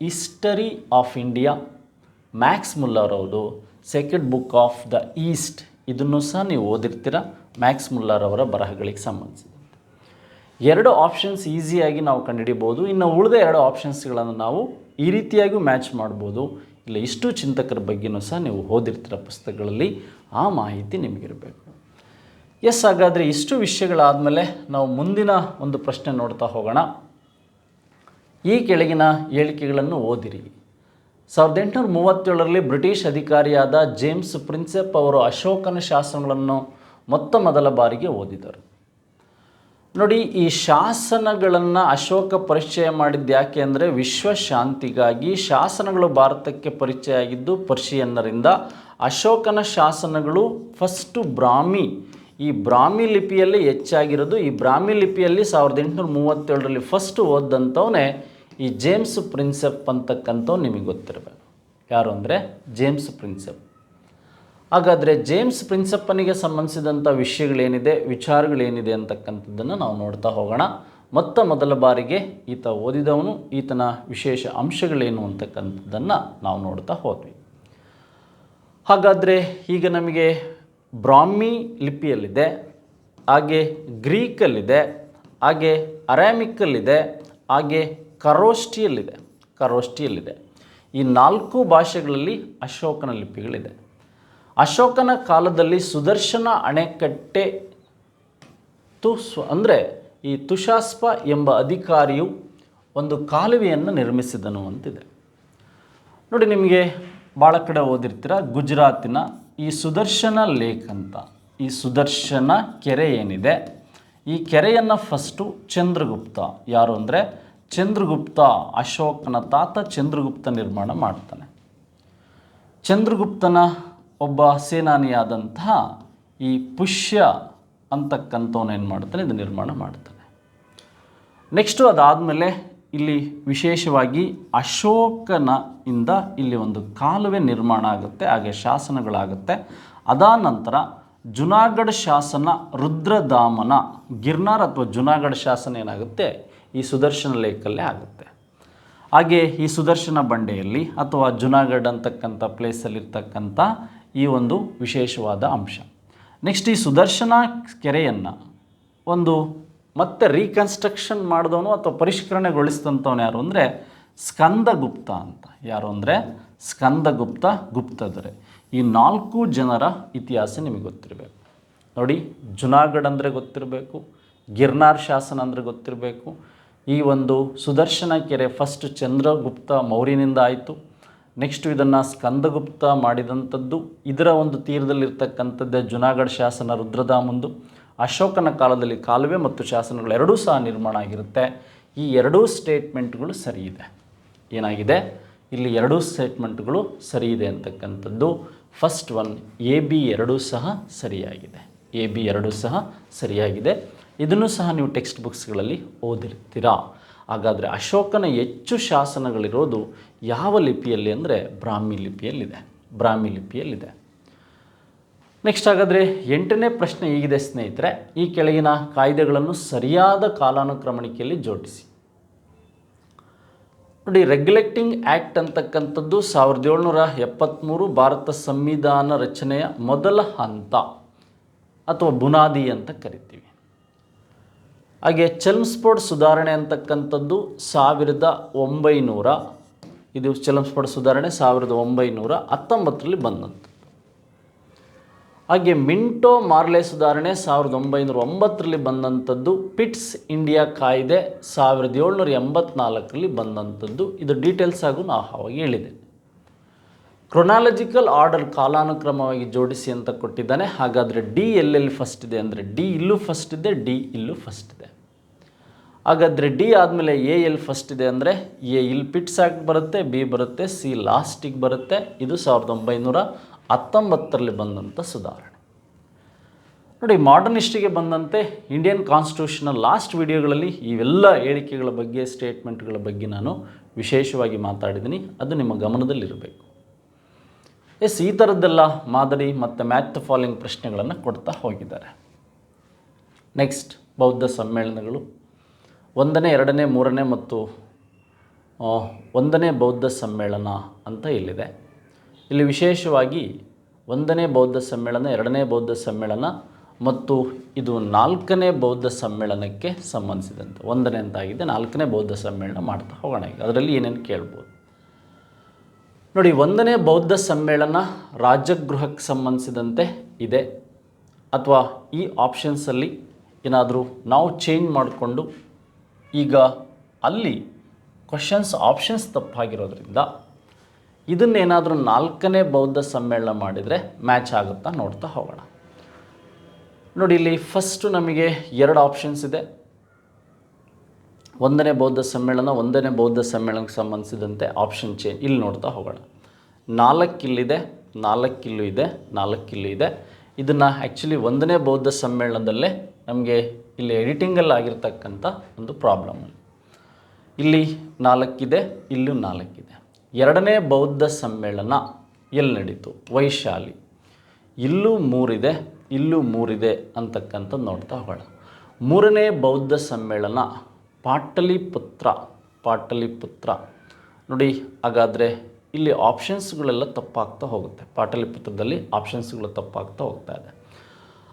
S1: history of India, Max Muller ಅವರು sacred book of the east, ಇದನ್ನು ಸಹ ನೀವು ಓದಿರ್ತೀರ ಮ್ಯಾಕ್ಸ್ ಮುಲ್ಲರ್ ಅವರ ಬರಹಗಳಿಗೆ ಸಂಬಂಧಿಸಿದಂತೆ. 2 ಆಪ್ಷನ್ಸ್ ಈಸಿಯಾಗಿ ನಾವು ಕಂಡುಹಿಡಿಬೋದು. ಇನ್ನು ಉಳಿದ 2 ಆಪ್ಷನ್ಸ್ಗಳನ್ನು ನಾವು ಈ ರೀತಿಯಾಗಿ ಮ್ಯಾಚ್ ಮಾಡ್ಬೋದು. ಇಲ್ಲ, ಇಷ್ಟು ಚಿಂತಕರ ಬಗ್ಗೆಯೂ ಸಹ ನೀವು ಓದಿರ್ತೀರ ಪುಸ್ತಕಗಳಲ್ಲಿ, ಆ ಮಾಹಿತಿ ನಿಮಗಿರಬೇಕು. ಎಸ್, ಹಾಗಾದರೆ ಇಷ್ಟು ವಿಷಯಗಳಾದಮೇಲೆ ನಾವು ಮುಂದಿನ ಒಂದು ಪ್ರಶ್ನೆ ನೋಡ್ತಾ ಹೋಗೋಣ. ಈ ಕೆಳಗಿನ ಹೇಳಿಕೆಗಳನ್ನು ಓದಿರಿ. 1837ರಲ್ಲಿ ಬ್ರಿಟಿಷ್ ಅಧಿಕಾರಿಯಾದ ಜೇಮ್ಸ್ ಪ್ರಿನ್ಸೆಪ್ ಅವರು ಅಶೋಕನ ಶಾಸನಗಳನ್ನು ಮೊದಲ ಬಾರಿಗೆ ಓದಿದರು. ನೋಡಿ, ಈ ಶಾಸನಗಳನ್ನು ಅಶೋಕ ಪರಿಚಯ ಮಾಡಿದ್ದು ಯಾಕೆ ಅಂದರೆ ವಿಶ್ವಶಾಂತಿಗಾಗಿ. ಶಾಸನಗಳು ಭಾರತಕ್ಕೆ ಪರಿಚಯ ಆಗಿದ್ದು ಪರ್ಷಿಯನ್ನರಿಂದ. ಅಶೋಕನ ಶಾಸನಗಳು ಫಸ್ಟು ಈ ಬ್ರಾಹ್ಮಿ ಲಿಪಿಯಲ್ಲಿ ಹೆಚ್ಚಾಗಿರೋದು. ಈ ಬ್ರಾಹ್ಮಿ ಲಿಪಿಯಲ್ಲಿ 1837ರಲ್ಲಿ ಫಸ್ಟ್ ಓದಂಥವನೇ ಈ ಜೇಮ್ಸ್ ಪ್ರಿನ್ಸೆಪ್ ಅಂತಕ್ಕಂಥವ್ನು ನಿಮಗೆ ಗೊತ್ತಿರಬೇಕು. ಯಾರು ಅಂದರೆ ಜೇಮ್ಸ್ ಪ್ರಿನ್ಸೆಪ್. ಹಾಗಾದರೆ ಜೇಮ್ಸ್ ಪ್ರಿನ್ಸೆಪ್ಪನಿಗೆ ಸಂಬಂಧಿಸಿದಂಥ ವಿಚಾರಗಳೇನಿದೆ ಅಂತಕ್ಕಂಥದ್ದನ್ನು ನಾವು ನೋಡ್ತಾ ಹೋಗೋಣ. ಮೊದಲ ಬಾರಿಗೆ ಈತ ಓದಿದವನು, ಈತನ ವಿಶೇಷ ಅಂಶಗಳೇನು ಅಂತಕ್ಕಂಥದ್ದನ್ನು ನಾವು ನೋಡ್ತಾ ಹೋದ್ವಿ. ಹಾಗಾದರೆ ಈಗ ನಮಗೆ ಬ್ರಾಹ್ಮಿ ಲಿಪಿಯಲ್ಲಿದೆ, ಹಾಗೆ ಗ್ರೀಕಲ್ಲಿದೆ, ಹಾಗೆ ಅರಾಮಿಕಲ್ಲಿದೆ, ಹಾಗೆ ಖರೋಷ್ಠಿಯಲ್ಲಿದೆ. ಈ 4 ಭಾಷೆಗಳಲ್ಲಿ ಅಶೋಕನ ಲಿಪಿಗಳಿದೆ. ಅಶೋಕನ ಕಾಲದಲ್ಲಿ ಸುದರ್ಶನ ಅಣೆಕಟ್ಟೆ ಅಂದರೆ ಈ ತುಷಾಸ್ಪ ಎಂಬ ಅಧಿಕಾರಿಯು ಒಂದು ಕಾಲುವೆಯನ್ನು ನಿರ್ಮಿಸಿದನು ಅಂತಿದೆ. ನೋಡಿ, ನಿಮಗೆ ಭಾಳ ಕಡೆ ಓದಿರ್ತೀರ, ಗುಜರಾತಿನ ಈ ಸುದರ್ಶನ ಲೇಕ್ ಅಂತ, ಈ ಸುದರ್ಶನ ಕೆರೆ ಏನಿದೆ, ಈ ಕೆರೆಯನ್ನು ಫಸ್ಟು ಚಂದ್ರಗುಪ್ತ, ಯಾರು ಅಂದರೆ ಚಂದ್ರಗುಪ್ತ, ಅಶೋಕನ ತಾತ ಚಂದ್ರಗುಪ್ತ ನಿರ್ಮಾಣ ಮಾಡ್ತಾನೆ. ಚಂದ್ರಗುಪ್ತನ ಒಬ್ಬ ಸೇನಾನಿಯಾದಂತಹ ಈ ಪುಷ್ಯ ಅಂತಕ್ಕಂಥವನು ಏನು ಮಾಡ್ತಾನೆ, ಇದು ನಿರ್ಮಾಣ ಮಾಡ್ತಾನೆ. ನೆಕ್ಸ್ಟು ಅದಾದಮೇಲೆ ಇಲ್ಲಿ ವಿಶೇಷವಾಗಿ ಅಶೋಕನ ಇಂದ ಇಲ್ಲಿ ಒಂದು ಕಾಲುವೆ ನಿರ್ಮಾಣ ಆಗುತ್ತೆ, ಹಾಗೆ ಶಾಸನಗಳಾಗುತ್ತೆ. ಅದಾದ ನಂತರ ಜುನಾಗಢ ಶಾಸನ, ರುದ್ರದಾಮನ, ಗಿರ್ನಾರ್ ಅಥವಾ ಜುನಾಗಢ ಶಾಸನ ಏನಾಗುತ್ತೆ, ಈ ಸುದರ್ಶನ ಲೇಕಲ್ಲೇ ಆಗುತ್ತೆ. ಹಾಗೆ ಈ ಸುದರ್ಶನ ಬಂಡೆಯಲ್ಲಿ ಅಥವಾ ಜುನಾಗಢ ಅಂತಕ್ಕಂಥ ಪ್ಲೇಸಲ್ಲಿರ್ತಕ್ಕಂಥ ಈ ಒಂದು ವಿಶೇಷವಾದ ಅಂಶ. ನೆಕ್ಸ್ಟ್ ಈ ಸುದರ್ಶನ ಕೆರೆಯನ್ನು ಒಂದು ಮತ್ತೆ ರೀಕನ್ಸ್ಟ್ರಕ್ಷನ್ ಮಾಡಿದವನು ಅಥವಾ ಪರಿಷ್ಕರಣೆಗೊಳಿಸಿದಂಥವನು ಯಾರು ಅಂದರೆ ಸ್ಕಂದಗುಪ್ತ ಅಂತ. ಯಾರು ಅಂದರೆ ಸ್ಕಂದಗುಪ್ತ, ಗುಪ್ತದರೆ. ಈ 4 ಜನರ ಇತಿಹಾಸ ನಿಮಗೆ ಗೊತ್ತಿರಬೇಕು. ನೋಡಿ, ಜುನಾಗಢ ಅಂದರೆ ಗೊತ್ತಿರಬೇಕು, ಗಿರ್ನಾರ್ ಶಾಸನ ಅಂದರೆ ಗೊತ್ತಿರಬೇಕು, ಈ ಒಂದು ಸುದರ್ಶನ ಕೆರೆ ಫಸ್ಟ್ ಚಂದ್ರಗುಪ್ತ ಮೌರ್ಯನಿಂದ ಆಯಿತು. ನೆಕ್ಸ್ಟು ಇದನ್ನು ಸ್ಕಂದಗುಪ್ತ ಮಾಡಿದಂಥದ್ದು, ಇದರ ಒಂದು ತೀರದಲ್ಲಿರ್ತಕ್ಕಂಥದ್ದೇ ಜುನಾಗಢ ಶಾಸನ, ರುದ್ರದಾಮಂದು. ಅಶೋಕನ ಕಾಲದಲ್ಲಿ ಕಾಲುವೆ ಮತ್ತು ಶಾಸನಗಳು ಎರಡೂ ಸಹ ನಿರ್ಮಾಣ ಆಗಿರುತ್ತೆ. ಈ ಎರಡೂ ಸ್ಟೇಟ್ಮೆಂಟ್ಗಳು ಸರಿ ಇದೆ. ಏನಾಗಿದೆ ಇಲ್ಲಿ, ಎರಡೂ ಸ್ಟೇಟ್ಮೆಂಟ್ಗಳು ಸರಿ ಇದೆ ಅಂತಕ್ಕಂಥದ್ದು. ಫಸ್ಟ್ ಒನ್ AB ಎರಡೂ ಸಹ ಸರಿಯಾಗಿದೆ. AB ಎರಡೂ ಸಹ ಸರಿಯಾಗಿದೆ. ಇದನ್ನು ಸಹ ನೀವು ಟೆಕ್ಸ್ಟ್ ಬುಕ್ಸ್ಗಳಲ್ಲಿ ಓದಿರ್ತೀರಾ. ಹಾಗಾದರೆ ಅಶೋಕನ ಹೆಚ್ಚು ಶಾಸನಗಳಿರೋದು ಯಾವ ಲಿಪಿಯಲ್ಲಿ ಅಂದರೆ ಬ್ರಾಹ್ಮಿ ಲಿಪಿಯಲ್ಲಿದೆ. ಬ್ರಾಹ್ಮಿ ಲಿಪಿಯಲ್ಲಿದೆ. ನೆಕ್ಸ್ಟ್ ಹಾಗಾದರೆ 8ನೇ ಪ್ರಶ್ನೆ ಹೀಗಿದೆ ಸ್ನೇಹಿತರೆ, ಈ ಕೆಳಗಿನ ಕಾಯ್ದೆಗಳನ್ನು ಸರಿಯಾದ ಕಾಲಾನುಕ್ರಮಣಿಕೆಯಲ್ಲಿ ಜೋಡಿಸಿ. ನೋಡಿ, ರೆಗ್ಯುಲೇಟಿಂಗ್ ಆ್ಯಕ್ಟ್ ಅಂತಕ್ಕಂಥದ್ದು 1773 ಭಾರತ ಸಂವಿಧಾನ ರಚನೆಯ ಮೊದಲ ಹಂತ ಅಥವಾ ಬುನಾದಿ ಅಂತ ಕರಿತೀವಿ. ಹಾಗೆ ಚೆಲ್ಮ್ಸ್ಫೋರ್ಡ್ ಸುಧಾರಣೆ ಅಂತಕ್ಕಂಥದ್ದು 1900, ಇದು ಚೆಲ್ಮ್ಸ್ಫೋರ್ಡ್ ಸುಧಾರಣೆ 1919ರಲ್ಲಿ ಬಂದಂಥದ್ದು. ಹಾಗೆ ಮಿಂಟೋ ಮಾರ್ಲೆ ಸುಧಾರಣೆ 1909ರಲ್ಲಿ ಬಂದಂಥದ್ದು. ಪಿಟ್ಸ್ ಇಂಡಿಯಾ ಕಾಯ್ದೆ 1784ರಲ್ಲಿ ಬಂದಂಥದ್ದು. ಇದು ಡೀಟೇಲ್ಸ್ ಆಗು ನಾವು ಆವಾಗ ಹೇಳಿದೆ. ಕ್ರೊನಾಲಜಿಕಲ್ ಆರ್ಡರ್ ಕಾಲಾನುಕ್ರಮವಾಗಿ ಜೋಡಿಸಿ ಅಂತ ಕೊಟ್ಟಿದ್ದಾನೆ. ಹಾಗಾದರೆ ಡಿ ಎಲ್ಲೆಲ್ಲಿ ಫಸ್ಟ್ ಇದೆ ಅಂದರೆ ಡಿ ಇಲ್ಲೂ ಫಸ್ಟ್ ಇದೆ, ಡಿ ಇಲ್ಲೂ ಫಸ್ಟ್ ಇದೆ. ಹಾಗಾದರೆ ಡಿ ಆದಮೇಲೆ ಎ ಎಲ್ಲಿ ಫಸ್ಟ್ ಇದೆ ಅಂದರೆ ಎ ಇಲ್ಲಿ ಪಿಟ್ಸ್ ಆ್ಯಕ್ಟ್ ಬರುತ್ತೆ, ಬಿ ಬರುತ್ತೆ, ಸಿ ಲಾಸ್ಟಿಗೆ ಬರುತ್ತೆ. ಇದು 1919ರಲ್ಲಿ ಬಂದಂಥ ಸುಧಾರಣೆ. ನೋಡಿ, ಮಾಡರ್ನ್ ಹಿಸ್ಟ್ರಿಗೆ ಬಂದಂತೆ ಇಂಡಿಯನ್ ಕಾನ್ಸ್ಟಿಟ್ಯೂಷನ್ನ ಲಾಸ್ಟ್ ವಿಡಿಯೋಗಳಲ್ಲಿ ಇವೆಲ್ಲ ಹೇಳಿಕೆಗಳ ಬಗ್ಗೆ, ಸ್ಟೇಟ್ಮೆಂಟ್ಗಳ ಬಗ್ಗೆ ನಾನು ವಿಶೇಷವಾಗಿ ಮಾತಾಡಿದ್ದೀನಿ. ಅದು ನಿಮ್ಮ ಗಮನದಲ್ಲಿರಬೇಕು. ಈ ಥರದ್ದೆಲ್ಲ ಮಾದರಿ ಮತ್ತು ಮ್ಯಾಚ್ ದ ಫಾಲೋಯಿಂಗ್ ಪ್ರಶ್ನೆಗಳನ್ನು ಕೊಡ್ತಾ ಹೋಗಿದ್ದಾರೆ. ನೆಕ್ಸ್ಟ್ ಬೌದ್ಧ ಸಮ್ಮೇಳನಗಳು 1ನೇ 2ನೇ 3ನೇ ಮತ್ತು 1ನೇ ಬೌದ್ಧ ಸಮ್ಮೇಳನ ಅಂತ ಇಲ್ಲಿದೆ. ಇಲ್ಲಿ ವಿಶೇಷವಾಗಿ 1ನೇ ಬೌದ್ಧ ಸಮ್ಮೇಳನ, 2ನೇ ಬೌದ್ಧ ಸಮ್ಮೇಳನ ಮತ್ತು ಇದು 4ನೇ ಬೌದ್ಧ ಸಮ್ಮೇಳನಕ್ಕೆ ಸಂಬಂಧಿಸಿದಂತೆ 1ನೇ ಅಂತಾಗಿದೆ. 4ನೇ ಬೌದ್ಧ ಸಮ್ಮೇಳನ ಮಾಡ್ತಾ ಹೋಗೋಣ. ಈಗ ಅದರಲ್ಲಿ ಏನೇನು ಕೇಳ್ಬೋದು ನೋಡಿ. 1ನೇ ಬೌದ್ಧ ಸಮ್ಮೇಳನ ರಾಜಗೃಹಕ್ಕೆ ಸಂಬಂಧಿಸಿದಂತೆ ಇದೆ, ಅಥವಾ ಈ ಆಪ್ಷನ್ಸಲ್ಲಿ ಏನಾದರೂ ನಾವು ಚೇಂಜ್ ಮಾಡಿಕೊಂಡು ಈಗ ಅಲ್ಲಿ ಕ್ವಶನ್ಸ್ ಆಪ್ಷನ್ಸ್ ತಪ್ಪಾಗಿರೋದ್ರಿಂದ ಇದನ್ನೇನಾದರೂ 4ನೇ ಬೌದ್ಧ ಸಮ್ಮೇಳನ ಮಾಡಿದರೆ ಮ್ಯಾಚ್ ಆಗುತ್ತಾ ನೋಡ್ತಾ ಹೋಗೋಣ. ನೋಡಿ, ಇಲ್ಲಿ ಫಸ್ಟು ನಮಗೆ 2 ಆಪ್ಷನ್ಸ್ ಇದೆ. 1ನೇ ಬೌದ್ಧ ಸಮ್ಮೇಳನ, 1ನೇ ಬೌದ್ಧ ಸಮ್ಮೇಳನಕ್ಕೆ ಸಂಬಂಧಿಸಿದಂತೆ ಆಪ್ಷನ್ ಚೇಂಜ್ ಇಲ್ಲಿ ನೋಡ್ತಾ ಹೋಗೋಣ. 4 ಇಲ್ಲಿದೆ, 4 ಇಲ್ಲೂ ಇದೆ, 4 ಇಲ್ಲೂ ಇದೆ. ಇದನ್ನು ಆ್ಯಕ್ಚುಲಿ 1ನೇ ಬೌದ್ಧ ಸಮ್ಮೇಳನದಲ್ಲೇ ನಮಗೆ ಇಲ್ಲಿ ಎಡಿಟಿಂಗಲ್ಲಿ ಆಗಿರ್ತಕ್ಕಂಥ ಒಂದು ಪ್ರಾಬ್ಲಮ್. ಇಲ್ಲಿ 4 ಇದೆ, ಇಲ್ಲೂ 4 ಇದೆ. 2ನೇ ಬೌದ್ಧ ಸಮ್ಮೇಳನ ಎಲ್ಲಿ ನಡೀತು? ವೈಶಾಲಿ. ಇಲ್ಲೂ 3 ಇದೆ, ಇಲ್ಲೂ 3 ಇದೆ ಅಂತಕ್ಕಂಥದ್ದು ನೋಡ್ತಾ ಹೋಗೋಣ. 3ನೇ ಬೌದ್ಧ ಸಮ್ಮೇಳನ ಪಾಟಲಿಪುತ್ರ ನೋಡಿ. ಹಾಗಾದರೆ ಇಲ್ಲಿ ಆಪ್ಷನ್ಸ್ಗಳೆಲ್ಲ ತಪ್ಪಾಗ್ತಾ ಹೋಗುತ್ತೆ. ಪಾಟಲಿಪುತ್ರದಲ್ಲಿ ಆಪ್ಷನ್ಸ್ಗಳು ತಪ್ಪಾಗ್ತಾ ಹೋಗ್ತಾ ಇದೆ.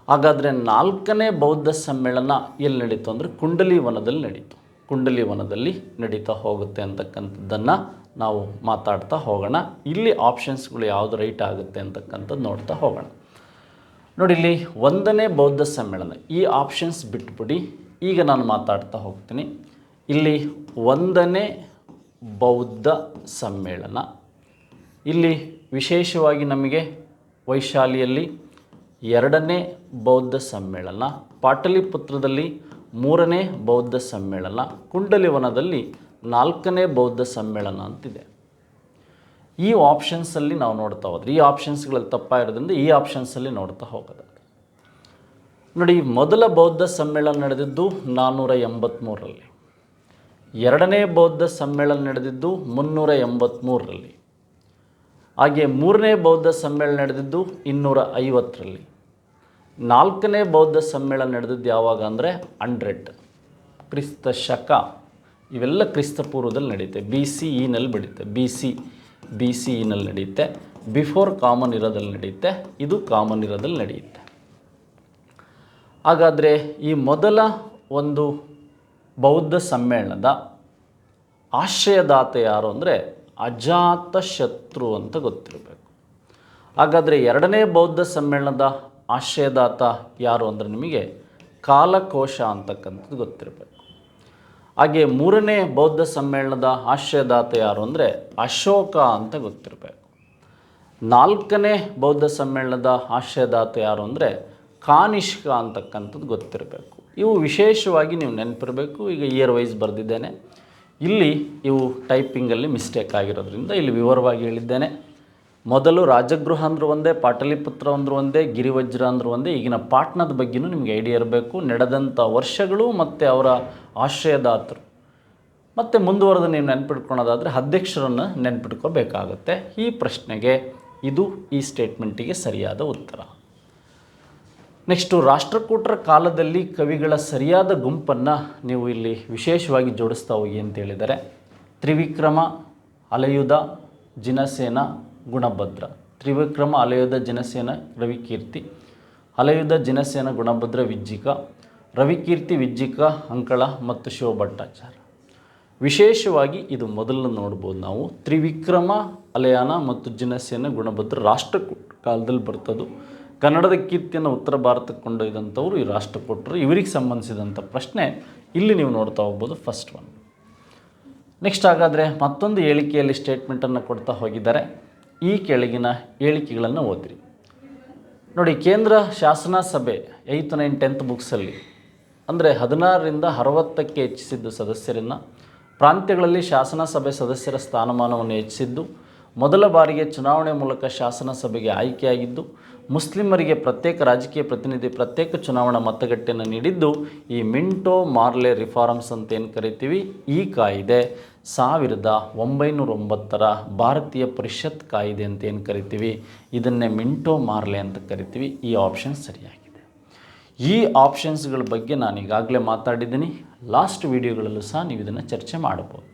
S1: ಹಾಗಾದರೆ 4ನೇ ಬೌದ್ಧ ಸಮ್ಮೇಳನ ಎಲ್ಲಿ ನಡೀತು ಅಂದರೆ ಕುಂಡಲಿವನದಲ್ಲಿ ನಡೀತು. ಕುಂಡಲಿವನದಲ್ಲಿ ನಡೀತಾ ಹೋಗುತ್ತೆ ಅಂತಕ್ಕಂಥದ್ದನ್ನು ನಾವು ಮಾತಾಡ್ತಾ ಹೋಗೋಣ. ಇಲ್ಲಿ ಆಪ್ಷನ್ಸ್ಗಳು ಯಾವುದು ರೈಟ್ ಆಗುತ್ತೆ ಅಂತಕ್ಕಂಥದ್ದು ನೋಡ್ತಾ ಹೋಗೋಣ. ನೋಡಿ, ಇಲ್ಲಿ 1ನೇ ಬೌದ್ಧ ಸಮ್ಮೇಳನ, ಈ ಆಪ್ಷನ್ಸ್ ಬಿಟ್ಬಿಡಿ. ಈಗ ನಾನು ಮಾತಾಡ್ತಾ ಹೋಗ್ತೀನಿ. ಇಲ್ಲಿ 1ನೇ ಬೌದ್ಧ ಸಮ್ಮೇಳನ, ಇಲ್ಲಿ ವಿಶೇಷವಾಗಿ ನಮಗೆ ವೈಶಾಲಿಯಲ್ಲಿ 2ನೇ ಬೌದ್ಧ ಸಮ್ಮೇಳನ, ಪಾಟಲಿಪುತ್ರದಲ್ಲಿ 3ನೇ ಬೌದ್ಧ ಸಮ್ಮೇಳನ, ಕುಂಡಲಿವನದಲ್ಲಿ 4ನೇ ಬೌದ್ಧ ಸಮ್ಮೇಳನ ಅಂತಿದೆ. ಈ ಆಪ್ಷನ್ಸಲ್ಲಿ ನಾವು ನೋಡ್ತಾ ಹೋದರೆ, ಈ ಆಪ್ಷನ್ಸ್ಗಳಲ್ಲಿ ತಪ್ಪಾಗಿರೋದ್ರಿಂದ ಈ ಆಪ್ಷನ್ಸಲ್ಲಿ ನೋಡ್ತಾ ಹೋಗೋದು. ನೋಡಿ, ಮೊದಲ ಬೌದ್ಧ ಸಮ್ಮೇಳನ ನಡೆದಿದ್ದು 483ರಲ್ಲಿ, 2ನೇ ಬೌದ್ಧ ಸಮ್ಮೇಳನ ನಡೆದಿದ್ದು 383ರಲ್ಲಿ, ಹಾಗೆ 3ನೇ ಬೌದ್ಧ ಸಮ್ಮೇಳನ ನಡೆದಿದ್ದು 250ರಲ್ಲಿ, 4ನೇ ಬೌದ್ಧ ಸಮ್ಮೇಳನ ನಡೆದಿದ್ದು ಯಾವಾಗ ಅಂದರೆ 100 ಕ್ರಿಸ್ತ ಶಕ, ಇವೆಲ್ಲ ಕ್ರಿಸ್ತ ಪೂರ್ವದಲ್ಲಿ ನಡೆಯುತ್ತೆ. BCEನಲ್ಲಿ ಬೆಳೆಯುತ್ತೆ, BCEನಲ್ಲಿ ನಡೆಯುತ್ತೆ. ಬಿಫೋರ್ ಕಾಮನ್ ಇರೋದಲ್ಲಿ ನಡೆಯುತ್ತೆ, ಇದು ಕಾಮನ್ ಇರೋದಲ್ಲಿ ನಡೆಯುತ್ತೆ. ಹಾಗಾದರೆ ಈ ಮೊದಲ ಒಂದು ಬೌದ್ಧ ಸಮ್ಮೇಳನದ ಆಶ್ರಯದಾತ ಯಾರು ಅಂದರೆ ಅಜಾತಶತ್ರು ಅಂತ ಗೊತ್ತಿರಬೇಕು. ಹಾಗಾದರೆ 2ನೇ ಬೌದ್ಧ ಸಮ್ಮೇಳನದ ಆಶ್ರಯದಾತ ಯಾರು ಅಂದರೆ ನಿಮಗೆ ಕಾಲಕೋಶ ಅಂತಕ್ಕಂಥದ್ದು ಗೊತ್ತಿರಬೇಕು. ಹಾಗೆ 3ನೇ ಬೌದ್ಧ ಸಮ್ಮೇಳನದ ಆಶ್ರಯದಾತ ಯಾರು ಅಂದರೆ ಅಶೋಕ ಅಂತ ಗೊತ್ತಿರಬೇಕು. 4ನೇ ಬೌದ್ಧ ಸಮ್ಮೇಳನದ ಆಶ್ರಯದಾತ ಯಾರು ಅಂದರೆ ಕಾನಿಷ್ಕ ಅಂತಕ್ಕಂಥದ್ದು ಗೊತ್ತಿರಬೇಕು. ಇವು ವಿಶೇಷವಾಗಿ ನೀವು ನೆನಪಿರಬೇಕು. ಈಗ ಇಯರ್ ವೈಸ್ ಬರೆದಿದ್ದೇನೆ, ಇಲ್ಲಿ ಇವು ಟೈಪಿಂಗಲ್ಲಿ ಮಿಸ್ಟೇಕ್ ಆಗಿರೋದ್ರಿಂದ ಇಲ್ಲಿ ವಿವರವಾಗಿ ಹೇಳಿದ್ದೇನೆ. ಮೊದಲು ರಾಜಗೃಹ ಅಂದರೂ ಒಂದೇ, ಪಾಟಲಿಪುತ್ರ ಅಂದರೂ ಒಂದೇ, ಗಿರಿವಜ್ರ ಅಂದರೂ ಒಂದೇ. ಈಗಿನ ಪಾಟ್ನದ ಬಗ್ಗೆಯೂ ನಿಮಗೆ ಐಡಿಯಾ ಇರಬೇಕು, ನಡೆದಂಥ ವರ್ಷಗಳು ಮತ್ತು ಅವರ ಆಶ್ರಯದಾತರು. ಮತ್ತು ಮುಂದುವರೆದು ನೀವು ನೆನ್ಪಿಟ್ಕೊಳೋದಾದರೆ ಅಧ್ಯಕ್ಷರನ್ನು ನೆನ್ಪಿಟ್ಕೋಬೇಕಾಗುತ್ತೆ. ಈ ಪ್ರಶ್ನೆಗೆ ಇದು ಈ ಸ್ಟೇಟ್ಮೆಂಟಿಗೆ ಸರಿಯಾದ ಉತ್ತರ. ನೆಕ್ಸ್ಟು, ರಾಷ್ಟ್ರಕೂಟರ ಕಾಲದಲ್ಲಿ ಕವಿಗಳ ಸರಿಯಾದ ಗುಂಪನ್ನು ನೀವು ಇಲ್ಲಿ ವಿಶೇಷವಾಗಿ ಜೋಡಿಸ್ತಾ ಹೋಗಿ ಅಂತ ಹೇಳಿದರೆ ತ್ರಿವಿಕ್ರಮ, ಅಲಯುಧ, ಜಿನಸೇನ, ಗುಣಭದ್ರ. ತ್ರಿವಿಕ್ರಮ, ಅಲಯುಧ, ಜಿನಸೇನ, ರವಿಕೀರ್ತಿ. ಅಲಯುಧ, ಜಿನಸೇನ, ಗುಣಭದ್ರ, ವಿಜ್ಜಿಕ. ರವಿಕೀರ್ತಿ, ವಿಜ್ಜಿಕ, ಅಂಕಳ ಮತ್ತು ಶಿವಭಟ್ಟಾಚಾರ್ಯ. ವಿಶೇಷವಾಗಿ ಇದು ಮೊದಲು ನೋಡ್ಬೋದು ನಾವು. ತ್ರಿವಿಕ್ರಮ, ಅಲಯಾನ ಮತ್ತು ಜಿನಸೇನ, ಗುಣಭದ್ರ ರಾಷ್ಟ್ರಕೂಟ ಕಾಲದಲ್ಲಿ ಬರ್ತದ್ದು. ಕನ್ನಡದ ಕೀರ್ತಿಯನ್ನು ಉತ್ತರ ಭಾರತಕ್ಕೆ ಕೊಂಡೊಯ್ದಂಥವ್ರು ಈ ರಾಷ್ಟ್ರಕೂಟರು. ಇವರಿಗೆ ಸಂಬಂಧಿಸಿದಂಥ ಪ್ರಶ್ನೆ ಇಲ್ಲಿ ನೀವು ನೋಡ್ತಾ ಹೋಗ್ಬೋದು, ಫಸ್ಟ್ ಒನ್. ನೆಕ್ಸ್ಟ್, ಹಾಗಾದರೆ ಮತ್ತೊಂದು ಹೇಳಿಕೆಯಲ್ಲಿ ಸ್ಟೇಟ್ಮೆಂಟನ್ನು ಕೊಡ್ತಾ ಹೋಗಿದ್ದಾರೆ. ಈ ಕೆಳಗಿನ ಹೇಳಿಕೆಗಳನ್ನು ಓದಿರಿ. ನೋಡಿ, ಕೇಂದ್ರ ಶಾಸನ ಸಭೆ 8th, 9th, 10th ಬುಕ್ಸಲ್ಲಿ ಅಂದರೆ 16ರಿಂದ 60ಕ್ಕೆ ಹೆಚ್ಚಿಸಿದ್ದು ಸದಸ್ಯರನ್ನು. ಪ್ರಾಂತ್ಯಗಳಲ್ಲಿ ಶಾಸನ ಸಭೆ ಸದಸ್ಯರ ಸ್ಥಾನಮಾನವನ್ನು ಹೆಚ್ಚಿಸಿದ್ದು. ಮೊದಲ ಬಾರಿಗೆ ಚುನಾವಣೆ ಮೂಲಕ ಶಾಸನ ಸಭೆಗೆ ಆಯ್ಕೆಯಾಗಿದ್ದು. ಮುಸ್ಲಿಮರಿಗೆ ಪ್ರತ್ಯೇಕ ರಾಜಕೀಯ ಪ್ರತಿನಿಧಿ, ಪ್ರತ್ಯೇಕ ಚುನಾವಣಾ ಮತಗಟ್ಟೆಯನ್ನು ನೀಡಿದ್ದು. ಈ ಮಿಂಟೋ ಮಾರ್ಲೆ ರಿಫಾರ್ಮ್ಸ್ ಅಂತ ಏನು ಕರಿತೀವಿ, ಈ ಕಾಯ್ದೆ 1909ರ ಭಾರತೀಯ ಪರಿಷತ್ ಕಾಯ್ದೆ ಅಂತ ಏನು ಕರಿತೀವಿ, ಇದನ್ನೇ ಮಿಂಟೋ ಮಾರ್ಲೆ ಅಂತ ಕರಿತೀವಿ. ಈ ಆಪ್ಷನ್ ಸರಿಯಾಗಿದೆ. ಈ ಆಪ್ಷನ್ಸ್ಗಳ ಬಗ್ಗೆ ನಾನು ಈಗಾಗಲೇ ಮಾತಾಡಿದ್ದೀನಿ, ಲಾಸ್ಟ್ ವಿಡಿಯೋಗಳಲ್ಲೂ ಸಹ ನೀವು ಇದನ್ನು ಚರ್ಚೆ ಮಾಡಬಹುದು.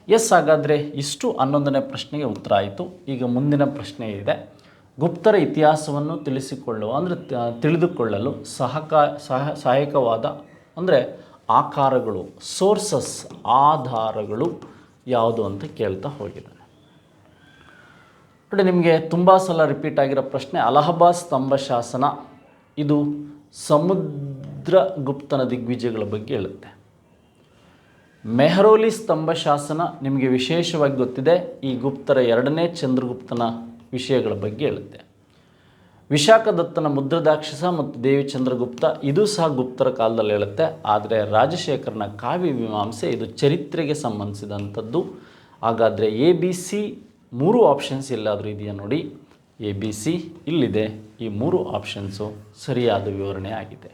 S1: ಎಸ್, ಹಾಗಾದರೆ ಇಷ್ಟು 11ನೇ ಪ್ರಶ್ನೆಗೆ ಉತ್ತರ ಆಯಿತು. ಈಗ ಮುಂದಿನ ಪ್ರಶ್ನೆ ಇದೆ. ಗುಪ್ತರ ಇತಿಹಾಸವನ್ನು ತಿಳಿದುಕೊಳ್ಳಲು ಸಹಾಯಕವಾದ ಅಂದರೆ ಆಕಾರಗಳು, ಸೋರ್ಸಸ್, ಆಧಾರಗಳು ಯಾವುದು ಅಂತ ಕೇಳ್ತಾ ಹೋಗಿದ್ದಾನೆ. ನೋಡಿ, ನಿಮಗೆ ತುಂಬ ಸಲ ರಿಪೀಟ್ ಆಗಿರೋ ಪ್ರಶ್ನೆ. ಅಲಹಾಬಾದ್ ಸ್ತಂಭ ಶಾಸನ ಇದು ಸಮುದ್ರಗುಪ್ತನ ದಿಗ್ವಿಜಯಗಳ ಬಗ್ಗೆ ಹೇಳುತ್ತೆ. ಮೆಹರೌಲಿ ಸ್ತಂಭ ಶಾಸನ ನಿಮಗೆ ವಿಶೇಷವಾಗಿ ಗೊತ್ತಿದೆ, ಈ ಗುಪ್ತರ 2ನೇ ಚಂದ್ರಗುಪ್ತನ ವಿಷಯಗಳ ಬಗ್ಗೆ ಹೇಳುತ್ತೆ. ವಿಶಾಖದತ್ತನ ಮುದ್ರದಾಕ್ಷಸ ಮತ್ತು ದೇವಿ ಚಂದ್ರಗುಪ್ತ ಇದು ಸಹ ಗುಪ್ತರ ಕಾಲದಲ್ಲಿ ಹೇಳುತ್ತೆ. ಆದರೆ ರಾಜಶೇಖರನ ಕಾವ್ಯ ಮೀಮಾಂಸೆ ಇದು ಚರಿತ್ರೆಗೆ ಸಂಬಂಧಿಸಿದಂಥದ್ದು. ಹಾಗಾದರೆ ABC 3 ಆಪ್ಷನ್ಸ್ ಎಲ್ಲಾದರೂ ಇದೆಯಾ ನೋಡಿ, ABC ಇಲ್ಲಿದೆ. ಈ 3 ಆಪ್ಷನ್ಸು ಸರಿಯಾದ ವಿವರಣೆ ಆಗಿದೆ.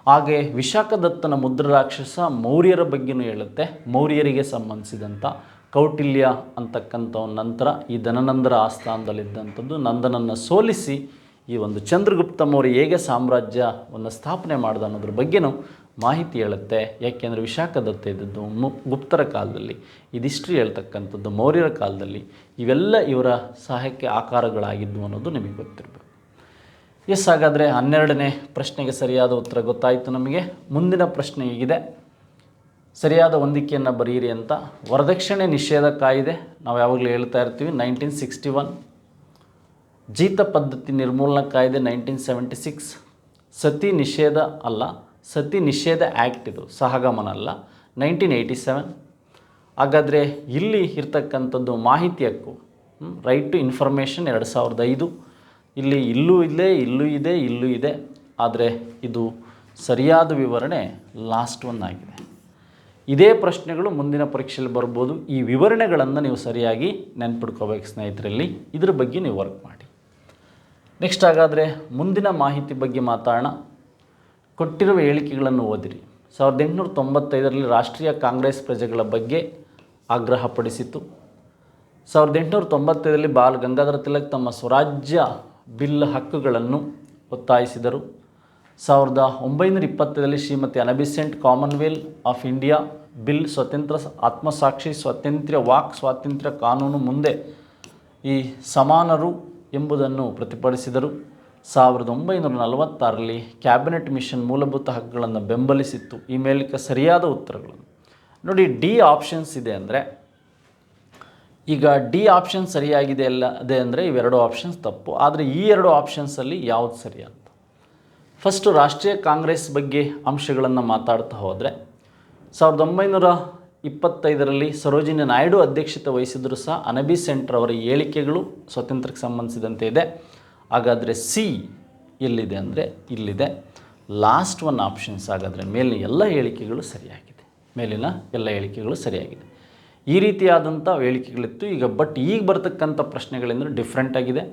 S1: ಹಾಗೆ ವಿಶಾಖದತ್ತನ ಮುದ್ರರಾಕ್ಷಸ ಮೌರ್ಯರ ಬಗ್ಗೆಯೂ ಹೇಳುತ್ತೆ. ಮೌರ್ಯರಿಗೆ ಸಂಬಂಧಿಸಿದಂಥ ಕೌಟಿಲ್ಯ ಅಂತಕ್ಕಂಥ ನಂತರ ಈ ಧನನಂದರ ಆಸ್ಥಾನದಲ್ಲಿದ್ದಂಥದ್ದು. ನಂದನನ್ನು ಸೋಲಿಸಿ ಈ ಒಂದು ಚಂದ್ರಗುಪ್ತ ಮೌರ್ಯ ಹೇಗೆ ಸಾಮ್ರಾಜ್ಯವನ್ನು ಸ್ಥಾಪನೆ ಮಾಡ್ದ ಅನ್ನೋದ್ರ ಬಗ್ಗೆನೂ ಮಾಹಿತಿ ಹೇಳುತ್ತೆ. ಯಾಕೆಂದರೆ ವಿಶಾಖದತ್ತ ಇದ್ದದ್ದು ಗುಪ್ತರ ಕಾಲದಲ್ಲಿ, ಇದಿಷ್ಟ್ರಿ ಹೇಳ್ತಕ್ಕಂಥದ್ದು ಮೌರ್ಯರ ಕಾಲದಲ್ಲಿ. ಇವೆಲ್ಲ ಇವರ ಸಹಾಯಕ್ಕೆ ಆಕಾರಗಳಾಗಿದ್ದು ಅನ್ನೋದು ನಿಮಗೆ ಗೊತ್ತಿರಬೇಕು. ಎಸ್, ಹಾಗಾದರೆ 12ನೇ ಪ್ರಶ್ನೆಗೆ ಸರಿಯಾದ ಉತ್ತರ ಗೊತ್ತಾಯಿತು ನಮಗೆ. ಮುಂದಿನ ಪ್ರಶ್ನೆ ಹೀಗಿದೆ. ಸರಿಯಾದ ಹೊಂದಿಕೆಯನ್ನು ಬರೆಯಿರಿ ಅಂತ. ವರದಕ್ಷಿಣೆ ನಿಷೇಧ ಕಾಯ್ದೆ ನಾವು ಯಾವಾಗಲೂ ಹೇಳ್ತಾ ಇರ್ತೀವಿ 1961. ಜೀತ ಪದ್ಧತಿ ನಿರ್ಮೂಲನಾ ಕಾಯ್ದೆ 1976. ಸತಿ ನಿಷೇಧ ಅಲ್ಲ, ಸತಿ ನಿಷೇಧ ಆ್ಯಕ್ಟ್, ಇದು ಸಹಗಮನ ಅಲ್ಲ, 1987. ಹಾಗಾದರೆ ಇಲ್ಲಿ ಇರ್ತಕ್ಕಂಥದ್ದು ಮಾಹಿತಿ ಹಕ್ಕು, ರೈಟ್ ಟು ಇನ್ಫಾರ್ಮೇಷನ್ 2005. ಇಲ್ಲಿ ಇಲ್ಲೂ ಇದೆ, ಇಲ್ಲೂ ಇದೆ, ಇಲ್ಲೂ ಇದೆ, ಆದರೆ ಇದು ಸರಿಯಾದ ವಿವರಣೆ ಲಾಸ್ಟ್ ಒನ್ ಆಗಿದೆ. ಇದೇ ಪ್ರಶ್ನೆಗಳು ಮುಂದಿನ ಪರೀಕ್ಷೆಯಲ್ಲಿ ಬರ್ಬೋದು. ಈ ವಿವರಣೆಗಳನ್ನು ನೀವು ಸರಿಯಾಗಿ ನೆನ್ಪಿಡ್ಕೋಬೇಕು ಸ್ನೇಹಿತರಲ್ಲಿ. ಇದ್ರ ಬಗ್ಗೆ ನೀವು ವರ್ಕ್ ಮಾಡಿ. ನೆಕ್ಸ್ಟ್ ಹಾಗಾದರೆ ಮುಂದಿನ ಮಾಹಿತಿ ಬಗ್ಗೆ ಮಾತಾಡೋಣ. ಕೊಟ್ಟಿರುವ ಹೇಳಿಕೆಗಳನ್ನು ಓದಿರಿ. 1895ರಲ್ಲಿ ರಾಷ್ಟ್ರೀಯ ಕಾಂಗ್ರೆಸ್ ಪ್ರಜೆಗಳ ಬಗ್ಗೆ ಆಗ್ರಹಪಡಿಸಿತು. 1895ರಲ್ಲಿ ಬಾಲ್ ಗಂಗಾಧರ ತಿಲಕ್ ತಮ್ಮ ಸ್ವರಾಜ್ಯ ಬಿಲ್ ಹಕ್ಕುಗಳನ್ನು ಒತ್ತಾಯಿಸಿದರು. 1920ರಲ್ಲಿ Shrimati Annie Besant commonwealth of India bill ಸ್ವತಂತ್ರ ಆತ್ಮಸಾಕ್ಷಿ ಸ್ವಾತಂತ್ರ್ಯ ವಾಕ್ ಸ್ವಾತಂತ್ರ್ಯ ಕಾನೂನು ಮುಂದೆ ಈ ಸಮಾನರು ಎಂಬುದನ್ನು ಪ್ರತಿಪಾದಿಸಿದರು. 1946ರಲ್ಲಿ ಕ್ಯಾಬಿನೆಟ್ ಮಿಷನ್ ಮೂಲಭೂತ ಹಕ್ಕುಗಳನ್ನು ಬೆಂಬಲಿಸಿತ್ತು. ಈ ಮೇಲಿಕ ಸರಿಯಾದ ಉತ್ತರಗಳನ್ನು ನೋಡಿ. ಡಿ ಆಪ್ಷನ್ಸ್ ಇದೆ ಅಂದರೆ, ಈಗ ಡಿ ಆಪ್ಷನ್ ಸರಿಯಾಗಿದೆ ಅದೇ ಅಂದರೆ ಇವೆರಡು ಆಪ್ಷನ್ಸ್ ತಪ್ಪು. ಆದರೆ ಈ ಎರಡು ಆಪ್ಷನ್ಸಲ್ಲಿ ಯಾವುದು ಸರಿ ಅಂತ. ಫಸ್ಟು ರಾಷ್ಟ್ರೀಯ ಕಾಂಗ್ರೆಸ್ ಬಗ್ಗೆ ಅಂಶಗಳನ್ನು ಮಾತಾಡ್ತಾ ಹೋದರೆ 1925ರಲ್ಲಿ ಸರೋಜಿನಿ ನಾಯ್ಡು ಅಧ್ಯಕ್ಷತೆ ವಹಿಸಿದರೂ ಸಹ ಅನಾ ಬೆಸೆಂಟ್ ಅವರ ಹೇಳಿಕೆಗಳು ಸ್ವಾತಂತ್ರ್ಯಕ್ಕೆ ಸಂಬಂಧಿಸಿದಂತೆ ಇದೆ. ಹಾಗಾದರೆ ಸಿ ಎಲ್ಲಿದೆ ಅಂದರೆ ಇಲ್ಲಿದೆ, ಲಾಸ್ಟ್ ಒನ್ ಆಪ್ಷನ್ಸ್. ಹಾಗಾದರೆ ಮೇಲಿನ ಎಲ್ಲ ಹೇಳಿಕೆಗಳು ಸರಿಯಾಗಿದೆ, ಮೇಲಿನ ಎಲ್ಲ ಹೇಳಿಕೆಗಳು ಸರಿಯಾಗಿದೆ. ಈ ರೀತಿಯಾದಂಥ ಹೇಳಿಕೆಗಳಿತ್ತು. ಈಗ ಬರ್ತಕ್ಕಂಥ ಪ್ರಶ್ನೆಗಳೆಂದರೆ ಡಿಫ್ರೆಂಟ್ ಆಗಿದೆ.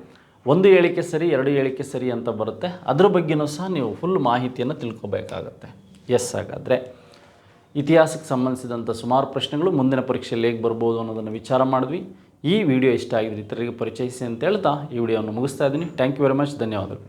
S1: ಒಂದು ಹೇಳಿಕೆ ಸರಿ, ಎರಡು ಹೇಳಿಕೆ ಸರಿ ಅಂತ ಬರುತ್ತೆ. ಅದ್ರ ಬಗ್ಗೆನೂ ಸಹ ನೀವು ಫುಲ್ ಮಾಹಿತಿಯನ್ನು ತಿಳ್ಕೊಬೇಕಾಗತ್ತೆ. ಹಾಗಾದರೆ ಇತಿಹಾಸಕ್ಕೆ ಸಂಬಂಧಿಸಿದಂಥ ಸುಮಾರು ಪ್ರಶ್ನೆಗಳು ಮುಂದಿನ ಪರೀಕ್ಷೆಯಲ್ಲಿ ಹೇಗೆ ಬರ್ಬೋದು ಅನ್ನೋದನ್ನು ವಿಚಾರ ಮಾಡಿದ್ವಿ. ಈ ವಿಡಿಯೋ ಇಷ್ಟ ಆಗಿದ್ರೆ ಇತರರಿಗೆ ಪರಿಚಯಿಸಿ ಅಂತ ಹೇಳ್ತಾ ಈ ವಿಡಿಯೋವನ್ನು ಮುಗಿಸ್ತಾ ಇದ್ದೀನಿ. Thank you very much. ಧನ್ಯವಾದಗಳು.